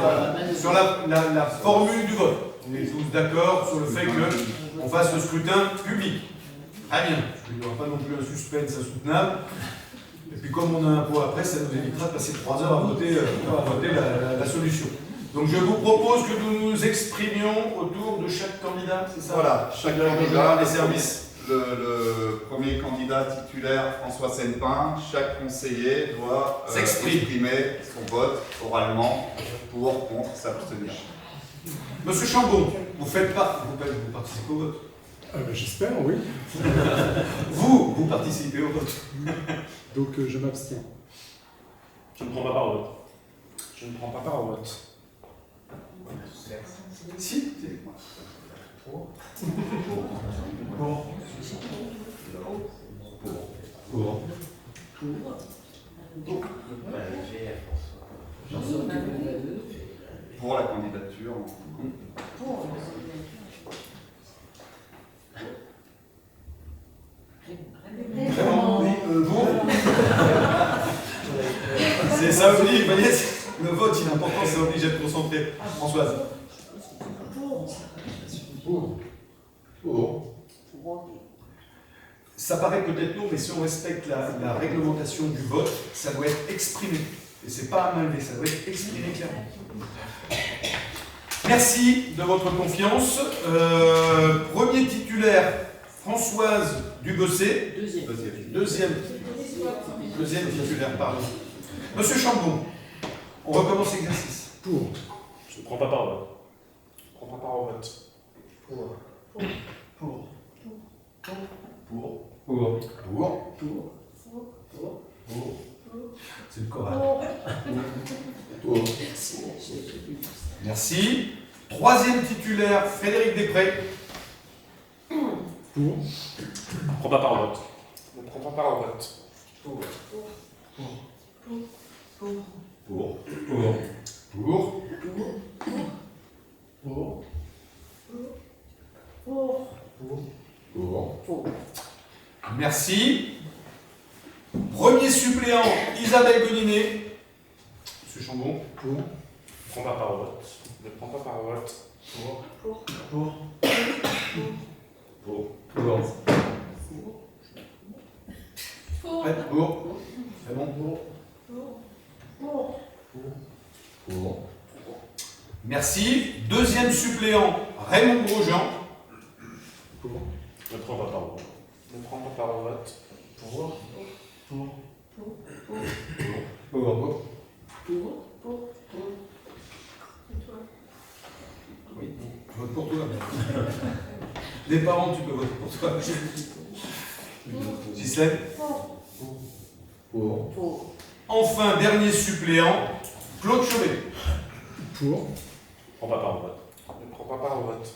sur la formule du vote. On est tous d'accord sur le fait qu'on fasse le scrutin public. Très bien, il n'y aura pas non plus un suspense insoutenable. Et puis comme on a un pot après, ça nous évitera de passer 3 heures à voter la solution. Donc je vous propose que nous nous exprimions autour de chaque candidat, c'est ça? Voilà, chaque candidat, les services. Le premier candidat titulaire, François Sennepin, chaque conseiller doit exprimer son vote oralement pour, contre, s'abstenir. Monsieur Chambon, vous participez au vote? J'espère, oui. Vous participez au vote. Donc je m'abstiens. Je ne prends pas part au vote. Je ne prends pas part au vote. Si, Pour la candidature. C'est ça, vous voyez, le vote il est important, c'est obligé de concentrer. Françoise. Ça paraît peut-être lourd, mais si on respecte la réglementation du vote, ça doit être exprimé. Et c'est pas à main levée, ça doit être exprimé clairement. Merci de votre confiance. Premier titulaire, Françoise Dubosset. Deuxième titulaire, pardon. Monsieur Chambon, on recommence l'exercice. Pour. Je ne prends pas part au vote. Je ne prends pas part au vote. C'est le choral. Merci. Troisième titulaire, Frédéric Després. Pour. Je ne prends pas part au vote. Je ne prends pas part au vote. Merci. Premier suppléant, Isabelle Goninet. Monsieur Chambon. Je ne prends pas part au vote. Je ne prends pas part au vote. C'est bon. Merci. Deuxième suppléant, Raymond Grosjean. Je ne prends pas part au vote. Je ne prends pas part au vote. Oui, vote pour toi. Les parents, tu peux voter pour toi. Ghislaine. Enfin, dernier suppléant, Claude Chauvet. Pour. Je ne prends pas part au vote. Je ne prends pas part au vote.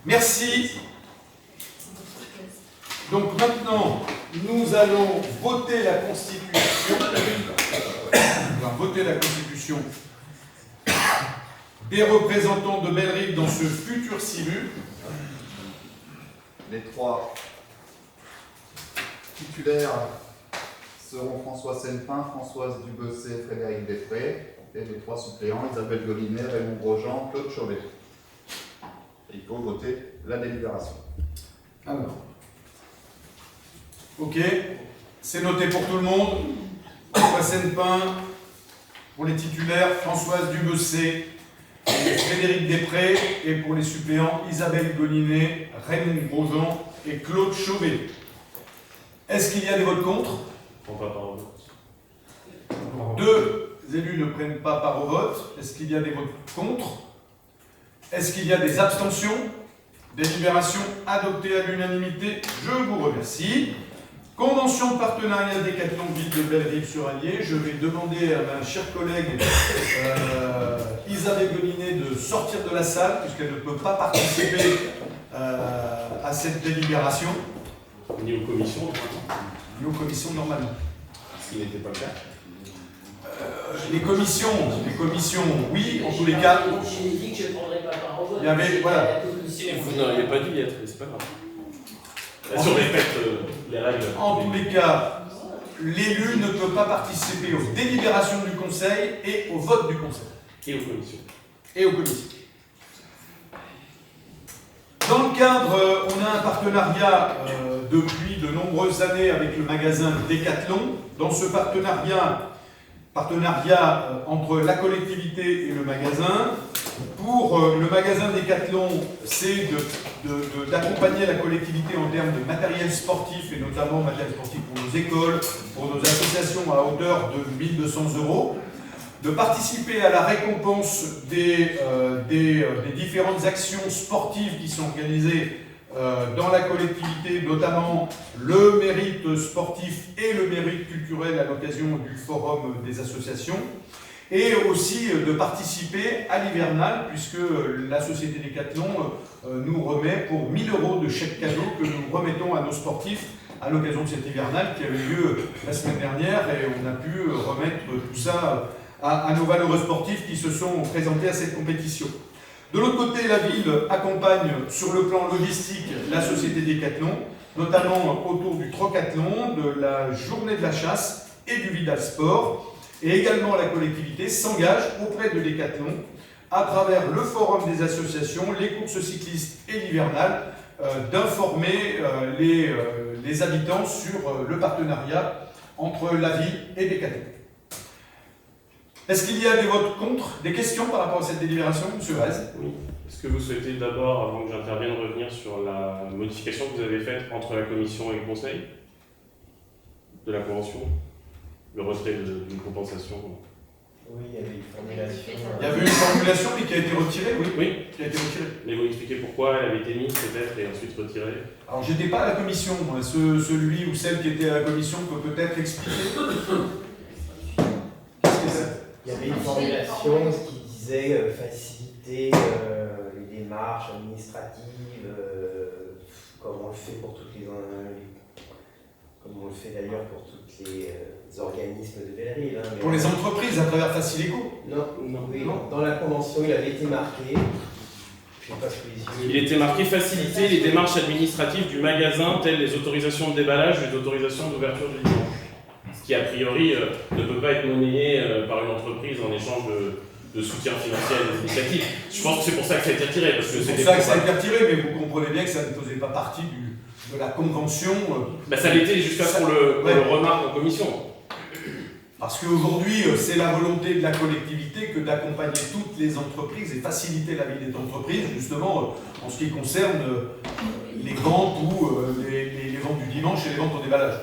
Merci. Donc maintenant, nous allons voter la Constitution. On va voter la Constitution des représentants de Bellerive dans ce futur CIVU. Les trois titulaires seront François Sennepin, Françoise Dubosset, Frédéric Després. et les 3 suppléants, Isabelle Golinet, Raymond Grosjean, Claude Chauvet. Il faut voter la délibération. Alors. Ok, c'est noté pour tout le monde. François Sennepin, pour les titulaires, Françoise Dubessé, Frédéric Després, et pour les suppléants, Isabelle Golinet, Raymond Grosjean et Claude Chauvet. Est-ce qu'il y a des votes contre? On va pas en vote. 2 élus ne prennent pas part au vote. Est-ce qu'il y a des votes contre? Est-ce qu'il y a des abstentions? Délibération adoptée à l'unanimité. Je vous remercie. Convention de partenariat Décathlon Ville de Bellerive-sur-Allier. Je vais demander à ma chère collègue Isabelle Golinet de sortir de la salle puisqu'elle ne peut pas participer à cette délibération. Ni aux commissions, Ni aux commissions normalement. Ce qui n'était pas le cas. Les commissions, oui, en tous les cas. J'ai dit que je ne prendrais pas part au vote. Il y avait, voilà. Vous n'auriez pas dû y être, mais c'est pas grave. Si on répète les règles. En tous les cas, l'élu ne peut pas participer aux délibérations du conseil et au vote du conseil. Et aux commissions. Et aux commissions. Dans le cadre, on a un partenariat depuis de nombreuses années avec le magasin Décathlon. Dans ce partenariat entre la collectivité et le magasin. Pour le magasin Décathlon, c'est d'accompagner la collectivité en termes de matériel sportif, et notamment matériel sportif pour nos écoles, pour nos associations à hauteur de 1 200 €, de participer à la récompense des différentes actions sportives qui sont organisées dans la collectivité, notamment le mérite sportif et le mérite culturel à l'occasion du forum des associations, et aussi de participer à l'hivernal, puisque la société Décathlon nous remet pour 1 000 € de chèques cadeaux que nous remettons à nos sportifs à l'occasion de cette hivernal qui avait lieu la semaine dernière, et on a pu remettre tout ça à nos valeureux sportifs qui se sont présentés à cette compétition. De l'autre côté, la ville accompagne sur le plan logistique la société Décathlon, notamment autour du trocathlon, de la journée de la chasse et du Vidal Sport. Et également la collectivité s'engage auprès de Décathlon à travers le forum des associations, les courses cyclistes et l'hivernal, d'informer les habitants sur le partenariat entre la ville et Décathlon. Est-ce qu'il y a des votes contre, des questions par rapport à cette délibération, M. Vaz? Oui. Est-ce que vous souhaitez d'abord, avant que j'intervienne, revenir sur la modification que vous avez faite entre la commission et le conseil de la convention? Le retrait d'une compensation? Oui, il y avait une formulation. Il y avait une formulation, mais qui a été retirée, oui. Oui. Qui a été retirée. Mais vous expliquez pourquoi elle avait été mise peut-être et ensuite retirée? Alors, j'étais pas à la commission, moi. Celui ou celle qui était à la commission peut peut-être expliquer. Qu'est-ce que c'est? Il y avait une formulation qui disait faciliter les démarches administratives, comme on le fait pour toutes comme on le fait d'ailleurs pour tous les organismes de Bellerive. Hein, pour les entreprises, à travers Facileco? Non. Dans la convention, il avait été marqué. Je sais pas ce que les yeux. Il était marqué faciliter les démarches administratives du magasin, telles les autorisations de déballage et les autorisations d'ouverture du dimanche. Ce qui, a priori, ne peut pas être monnayé par une entreprise en échange de soutien financier à des initiatives. Je pense que c'est pour ça que ça a été retiré. C'est pour ça que ça a été retiré, mais vous comprenez bien que ça ne faisait pas partie de la convention. Ça l'était jusqu'à ce qu'on le remarque en commission. Parce qu'aujourd'hui, c'est la volonté de la collectivité que d'accompagner toutes les entreprises et faciliter la vie des entreprises, justement, en ce qui concerne les ventes ou les ventes du dimanche et les ventes au déballage.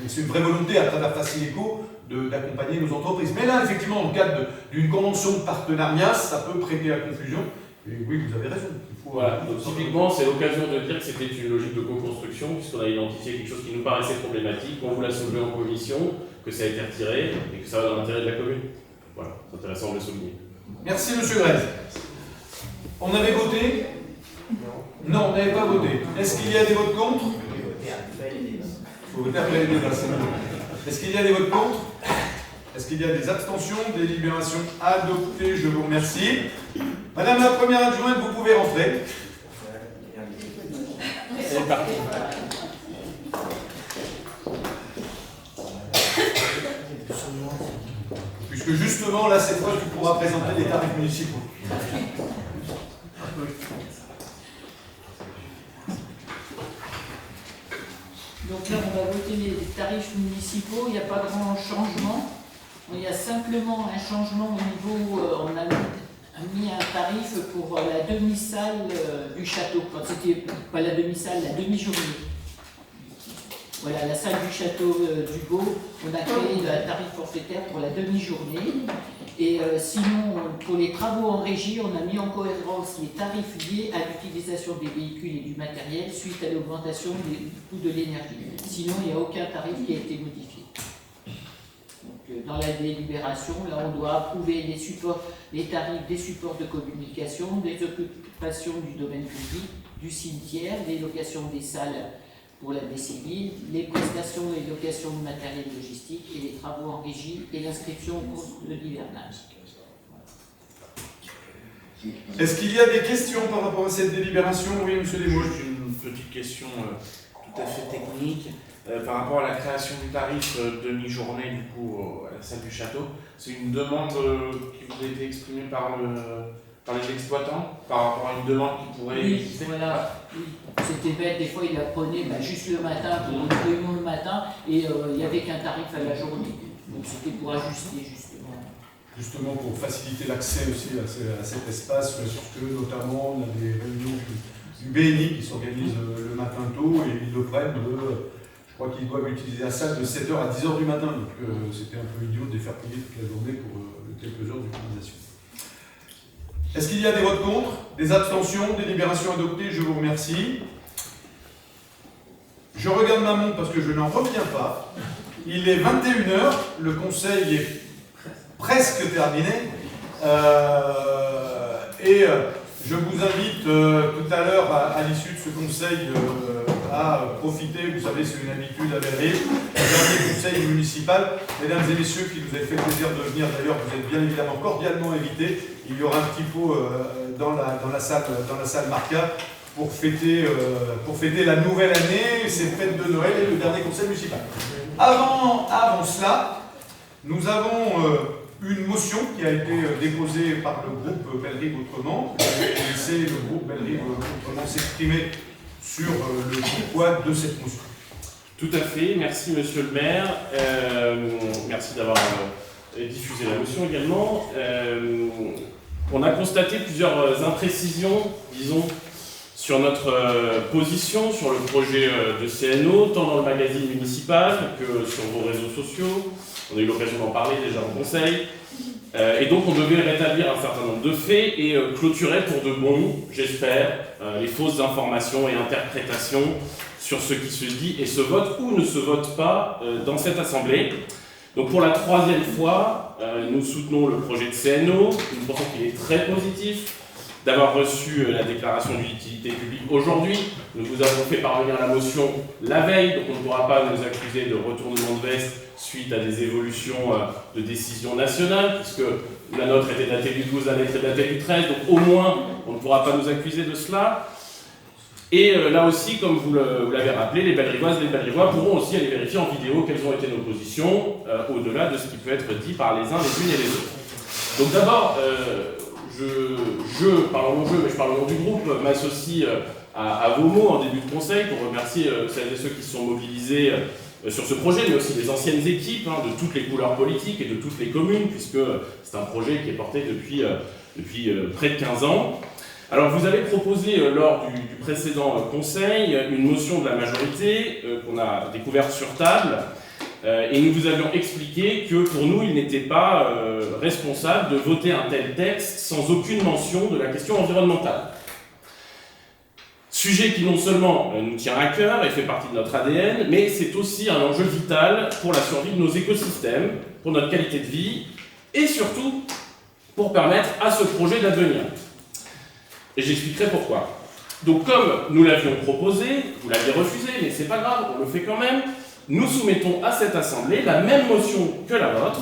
C'est une vraie volonté à travers Facileco d'accompagner nos entreprises. Mais là, effectivement, dans le cadre d'une convention de partenariat, ça peut prêter à confusion. Et oui, vous avez raison. Voilà, donc typiquement, c'est l'occasion de dire que c'était une logique de co-construction, puisqu'on a identifié quelque chose qui nous paraissait problématique, on vous l'a soulevé en commission, que ça a été retiré et que ça va dans l'intérêt de la commune. Voilà, c'est intéressant de le souligner. Merci, M. Grez. On avait voté? Non, on n'avait pas voté. Est-ce qu'il y a des votes contre? Il faut voter après les débats, c'est bon. Est-ce qu'il y a des votes contre? Est-ce qu'il y a des abstentions? Délibération adoptée, je vous remercie. Madame la première adjointe, vous pouvez rentrer. C'est parti. Plus puisque justement, là, cette fois, tu pourras présenter les tarifs municipaux. Donc là, on va voter les tarifs municipaux, il n'y a pas grand changement. Il y a simplement un changement au niveau, on a mis un tarif pour la demi-salle du château. Enfin, c'était pas la demi-salle, la demi-journée. Voilà, la salle du château du Beau, on a créé un tarif forfaitaire pour la demi-journée. Et sinon, pour les travaux en régie, on a mis en cohérence les tarifs liés à l'utilisation des véhicules et du matériel suite à l'augmentation du coût de l'énergie. Sinon, il n'y a aucun tarif qui a été modifié. Donc, dans la délibération, là, on doit approuver les tarifs des supports de communication, des occupations du domaine public, du cimetière, les locations des salles pour la vie civile, les prestations et locations de matériel logistique et les travaux en régie et l'inscription au cours de l'hivernage. Est-ce qu'il y a des questions par rapport à cette délibération? Oui, monsieur Desmouches. Juste une petite question tout à fait technique. Par rapport à la création du tarif demi-journée du coup à la salle du château, c'est une demande qui vous a été exprimée par les exploitants par rapport à une demande qui pourrait exister? Voilà, c'était bête, des fois il la prenait juste le matin pour une réunion le matin et il n'y avait qu'un tarif à la journée. Donc c'était pour ajuster justement. Justement pour faciliter l'accès aussi à cet espace, puisque notamment on a des réunions du BNI qui s'organisent le matin tôt et ils le prennent je crois qu'ils doivent utiliser la salle de 7h à 10h du matin, donc c'était un peu idiot de les faire payer toute la journée pour quelques heures d'utilisation. Est-ce qu'il y a des votes contre, des abstentions, des délibérations adoptées? Je vous remercie. Je regarde ma montre parce que je n'en reviens pas. Il est 21h, le conseil est presque terminé. Je vous invite tout à l'heure, à l'issue de ce conseil, à profiter, vous savez, c'est une habitude à Bellerive, du dernier conseil municipal. Mesdames et messieurs qui nous avez fait plaisir de venir, d'ailleurs, vous êtes bien évidemment cordialement invités. Il y aura un petit pot dans la salle Marca pour fêter la nouvelle année, ces fêtes de Noël et le dernier conseil municipal. Avant cela, nous avons une motion qui a été déposée par le groupe Bellerive Autrement. Je vais laisser le groupe Bellerive Autrement s'exprimer sur le pourquoi de cette motion. Tout à fait, merci monsieur le maire. Merci d'avoir diffusé la motion également. On a constaté plusieurs imprécisions, disons, sur notre position, sur le projet de CNO, tant dans le magazine municipal que sur vos réseaux sociaux. On a eu l'occasion d'en parler déjà en conseil. Et donc on devait rétablir un certain nombre de faits et clôturer pour de bon, j'espère, les fausses informations et interprétations sur ce qui se dit et se vote ou ne se vote pas dans cette assemblée. Donc pour la troisième fois, nous soutenons le projet de CNO. Nous pensons qu'il est très positif d'avoir reçu la déclaration d'utilité publique aujourd'hui. Nous vous avons fait parvenir la motion la veille, donc on ne pourra pas nous accuser de retournement de veste suite à des évolutions de décision nationale, puisque la nôtre était datée du 12, la lettre est datée du 13, donc au moins on ne pourra pas nous accuser de cela. Et là aussi, comme vous l'avez rappelé, les Bellerivoises et les Bellerivois pourront aussi aller vérifier en vidéo quelles ont été nos positions, au-delà de ce qui peut être dit par les uns, les unes et les autres. Donc d'abord, je parle en mon jeu, mais je parle au nom du groupe, m'associe à vos mots en début de conseil pour remercier celles et ceux qui se sont mobilisés sur ce projet, mais aussi les anciennes équipes de toutes les couleurs politiques et de toutes les communes, puisque c'est un projet qui est porté depuis près de 15 ans. Alors vous avez proposé lors du précédent conseil une motion de la majorité qu'on a découverte sur table, et nous vous avions expliqué que pour nous il n'était pas responsable de voter un tel texte sans aucune mention de la question environnementale. Sujet qui non seulement nous tient à cœur et fait partie de notre ADN, mais c'est aussi un enjeu vital pour la survie de nos écosystèmes, pour notre qualité de vie, et surtout pour permettre à ce projet d'advenir. Et j'expliquerai pourquoi. Donc comme nous l'avions proposé, vous l'aviez refusé, mais c'est pas grave, on le fait quand même, nous soumettons à cette assemblée la même motion que la vôtre,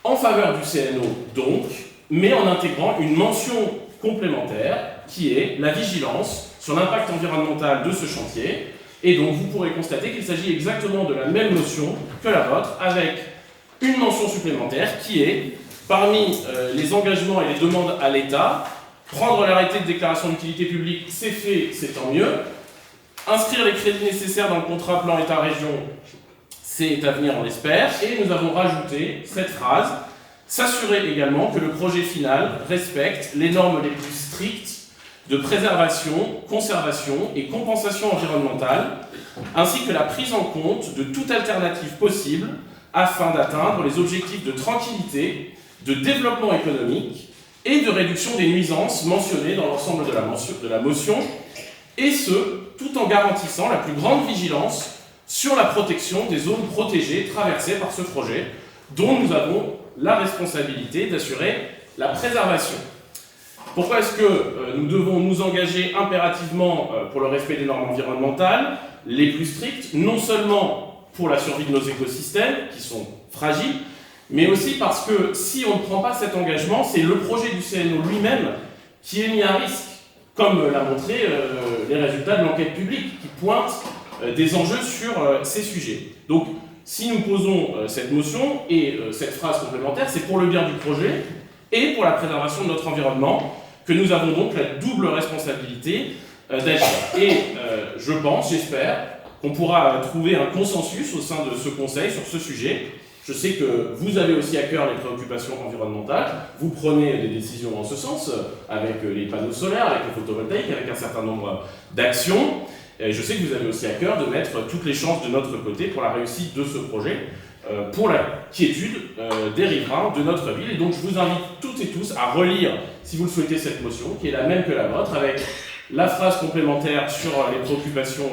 en faveur du CNO donc, mais en intégrant une mention complémentaire qui est la vigilance sur l'impact environnemental de ce chantier. Et donc vous pourrez constater qu'il s'agit exactement de la même notion que la vôtre, avec une mention supplémentaire qui est, parmi les engagements et les demandes à l'État, prendre l'arrêté de déclaration d'utilité publique, c'est fait, c'est tant mieux. Inscrire les crédits nécessaires dans le contrat plan État-région, c'est à venir, on l'espère. Et nous avons rajouté cette phrase, s'assurer également que le projet final respecte les normes les plus strictes de préservation, conservation et compensation environnementale, ainsi que la prise en compte de toute alternative possible afin d'atteindre les objectifs de tranquillité, de développement économique et de réduction des nuisances mentionnées dans l'ensemble de la motion, et ce, tout en garantissant la plus grande vigilance sur la protection des zones protégées traversées par ce projet, dont nous avons la responsabilité d'assurer la préservation. Pourquoi est-ce que nous devons nous engager impérativement pour le respect des normes environnementales les plus strictes, non seulement pour la survie de nos écosystèmes, qui sont fragiles, mais aussi parce que si on ne prend pas cet engagement, c'est le projet du CNO lui-même qui est mis à risque, comme l'a montré les résultats de l'enquête publique, qui pointent des enjeux sur ces sujets. Donc, si nous posons cette motion et cette phrase complémentaire, c'est pour le bien du projet et pour la préservation de notre environnement que nous avons donc la double responsabilité d'agir. Et je pense, j'espère, qu'on pourra trouver un consensus au sein de ce Conseil sur ce sujet. Je sais que vous avez aussi à cœur les préoccupations environnementales, vous prenez des décisions en ce sens, avec les panneaux solaires, avec le photovoltaïque, avec un certain nombre d'actions. Et je sais que vous avez aussi à cœur de mettre toutes les chances de notre côté pour la réussite de ce projet, pour la quiétude des riverains de notre ville. Et donc je vous invite toutes et tous à relire, si vous le souhaitez, cette motion, qui est la même que la vôtre, avec la phrase complémentaire sur les préoccupations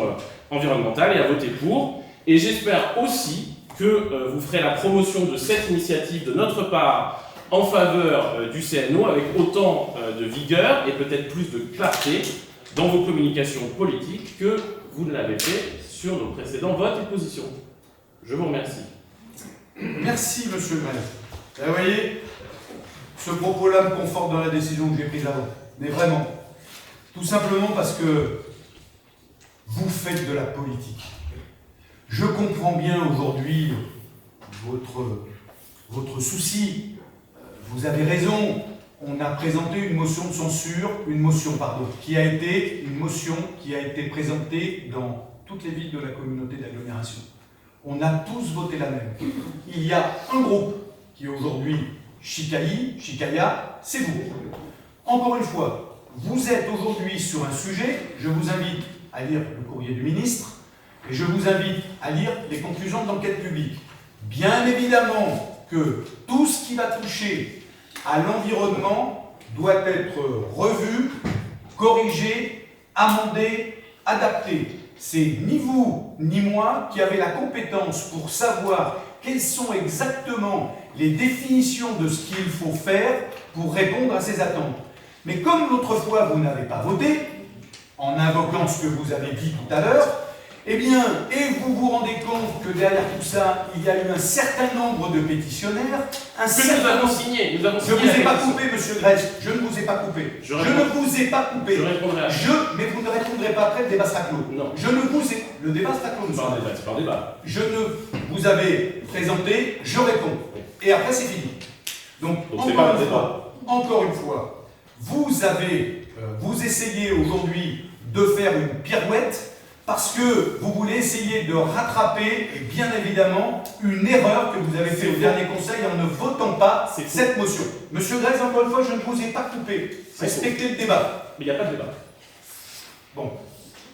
environnementales, et à voter pour. Et j'espère aussi que vous ferez la promotion de cette initiative de notre part en faveur du CNO avec autant de vigueur et peut-être plus de clarté dans vos communications politiques que vous ne l'avez fait sur nos précédents votes et positions. Je vous remercie. Merci, monsieur Grez. Vous voyez, ce propos-là me conforte dans la décision que j'ai prise avant. Mais vraiment, tout simplement parce que vous faites de la politique. Je comprends bien aujourd'hui votre souci. Vous avez raison. On a présenté une motion de censure, qui a été présentée dans toutes les villes de la communauté d'agglomération. On a tous voté la même. Il y a un groupe qui aujourd'hui chicaya, c'est vous. Encore une fois, vous êtes aujourd'hui sur un sujet, je vous invite à lire le courrier du ministre, et je vous invite à lire les conclusions de l'enquête publique. Bien évidemment que tout ce qui va toucher à l'environnement doit être revu, corrigé, amendé, adapté. C'est ni vous ni moi qui avez la compétence pour savoir quelles sont exactement les définitions de ce qu'il faut faire pour répondre à ces attentes. Mais comme l'autre fois vous n'avez pas voté, en invoquant ce que vous avez dit tout à l'heure, eh bien, et vous vous rendez compte que derrière tout ça, il y a eu un certain nombre de pétitionnaires, nous avons signé. Je ne vous ai pas coupé, monsieur Grez, je ne vous ai pas coupé. Je ne vous ai pas coupé. Je répondrai à mais vous ne répondrez pas après, le débat sera clos. Non. Le débat sera clos, monsieur. C'est pas un débat. Vous avez présenté, je réponds. Et après, c'est fini. Donc encore une fois, vous essayez aujourd'hui de faire une pirouette parce que vous voulez essayer de rattraper, et bien évidemment, une erreur que vous avez fait au dernier conseil en ne votant pas cette motion. Monsieur Grez, encore une fois, je ne vous ai pas coupé. Respectez le débat. Mais il n'y a pas de débat. Bon,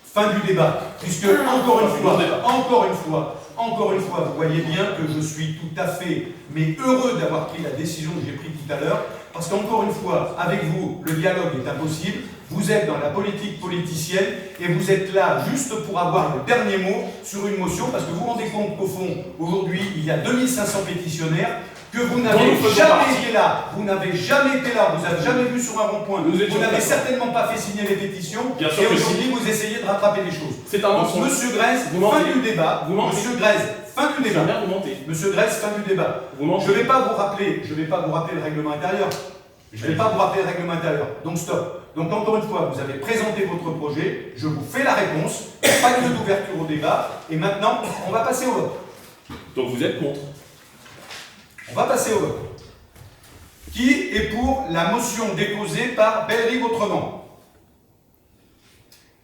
fin du débat. Puisque, encore une fois, vous voyez bien que je suis tout à fait heureux d'avoir pris la décision que j'ai prise tout à l'heure. Parce qu'encore une fois, avec vous, le dialogue est impossible. Vous êtes dans la politique politicienne et vous êtes là juste pour avoir le dernier mot sur une motion parce que vous vous rendez compte qu'au fond, aujourd'hui, il y a 2500 pétitionnaires, que vous n'avez jamais été là, vous n'avez jamais vu sur un rond-point, vous n'avez certainement pas fait signer les pétitions et aujourd'hui, vous essayez de rattraper les choses. C'est un mensonge. Monsieur Grez, fin du débat. Monsieur Grez, fin du débat. Monsieur Grez, fin du débat. Je ne vais pas vous rappeler le règlement intérieur. Donc stop. Donc encore une fois, vous avez présenté votre projet, je vous fais la réponse, pas lieu d'ouverture au débat, et maintenant, on va passer au vote. Donc vous êtes contre? On va passer au vote. Qui est pour la motion déposée par Bellerive Autrement?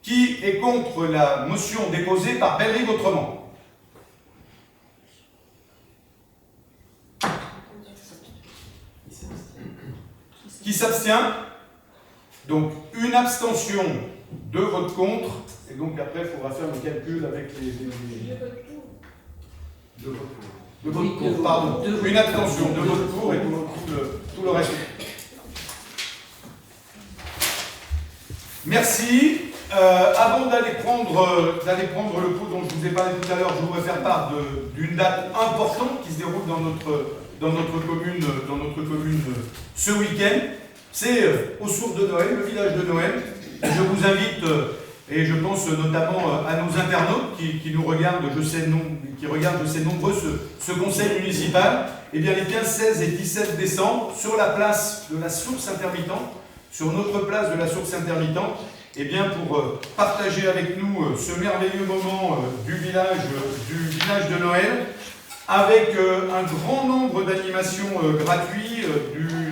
Qui est contre la motion déposée par Bellerive Autrement? Qui s'abstient? Donc une abstention, 2 votes contre, et donc après il faudra faire le calcul avec les... Deux votes pour. Deux votes pour, pardon. Une abstention, 2 votes pour et tout le reste. Merci. Avant d'aller prendre le pot dont je vous ai parlé tout à l'heure, je voudrais faire part d'une date importante qui se déroule dans notre commune ce week-end. C'est aux sources de Noël, le village de Noël. Je vous invite, et je pense notamment à nos internautes qui nous regardent, qui regardent, je sais, nombreux ce conseil municipal, et bien les 15, 16 et 17 décembre, sur la place de la source intermittente, sur notre place de la source intermittente, et bien pour partager avec nous ce merveilleux moment du village de Noël, avec un grand nombre d'animations gratuites,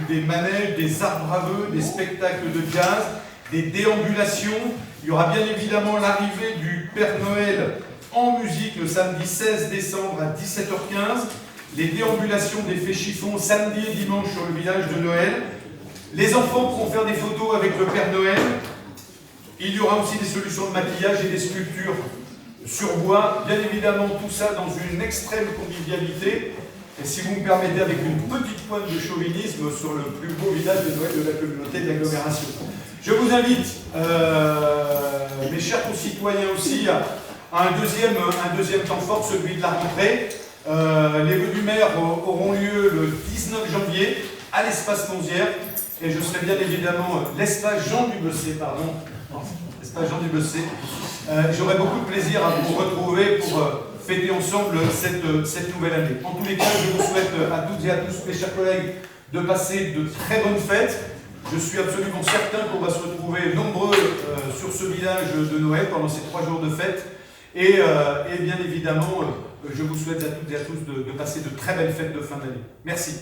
des manèges, des arbres à vœux, des spectacles de jazz, des déambulations. Il y aura bien évidemment l'arrivée du Père Noël en musique le samedi 16 décembre à 17h15, les déambulations des fées chiffons samedi et dimanche sur le village de Noël. Les enfants pourront faire des photos avec le Père Noël. Il y aura aussi des solutions de maquillage et des sculptures sur bois. Bien évidemment, tout ça dans une extrême convivialité. Et si vous me permettez, avec une petite pointe de chauvinisme sur le plus beau village de Noël de la communauté de l'agglomération. Je vous invite, mes chers concitoyens aussi, à un deuxième temps fort, celui de la rentrée. Les vœux du maire auront lieu le 19 janvier à l'espace Monzière. Et je serai bien évidemment l'espace Jean Dubessé, pardon. L'espace Jean Dubessé. J'aurai beaucoup de plaisir à vous retrouver pour fêter ensemble cette nouvelle année. En tous les cas, je vous souhaite à toutes et à tous, mes chers collègues, de passer de très bonnes fêtes. Je suis absolument certain qu'on va se retrouver nombreux sur ce village de Noël pendant ces 3 jours de fête. Et bien évidemment, je vous souhaite à toutes et à tous de passer de très belles fêtes de fin d'année. Merci.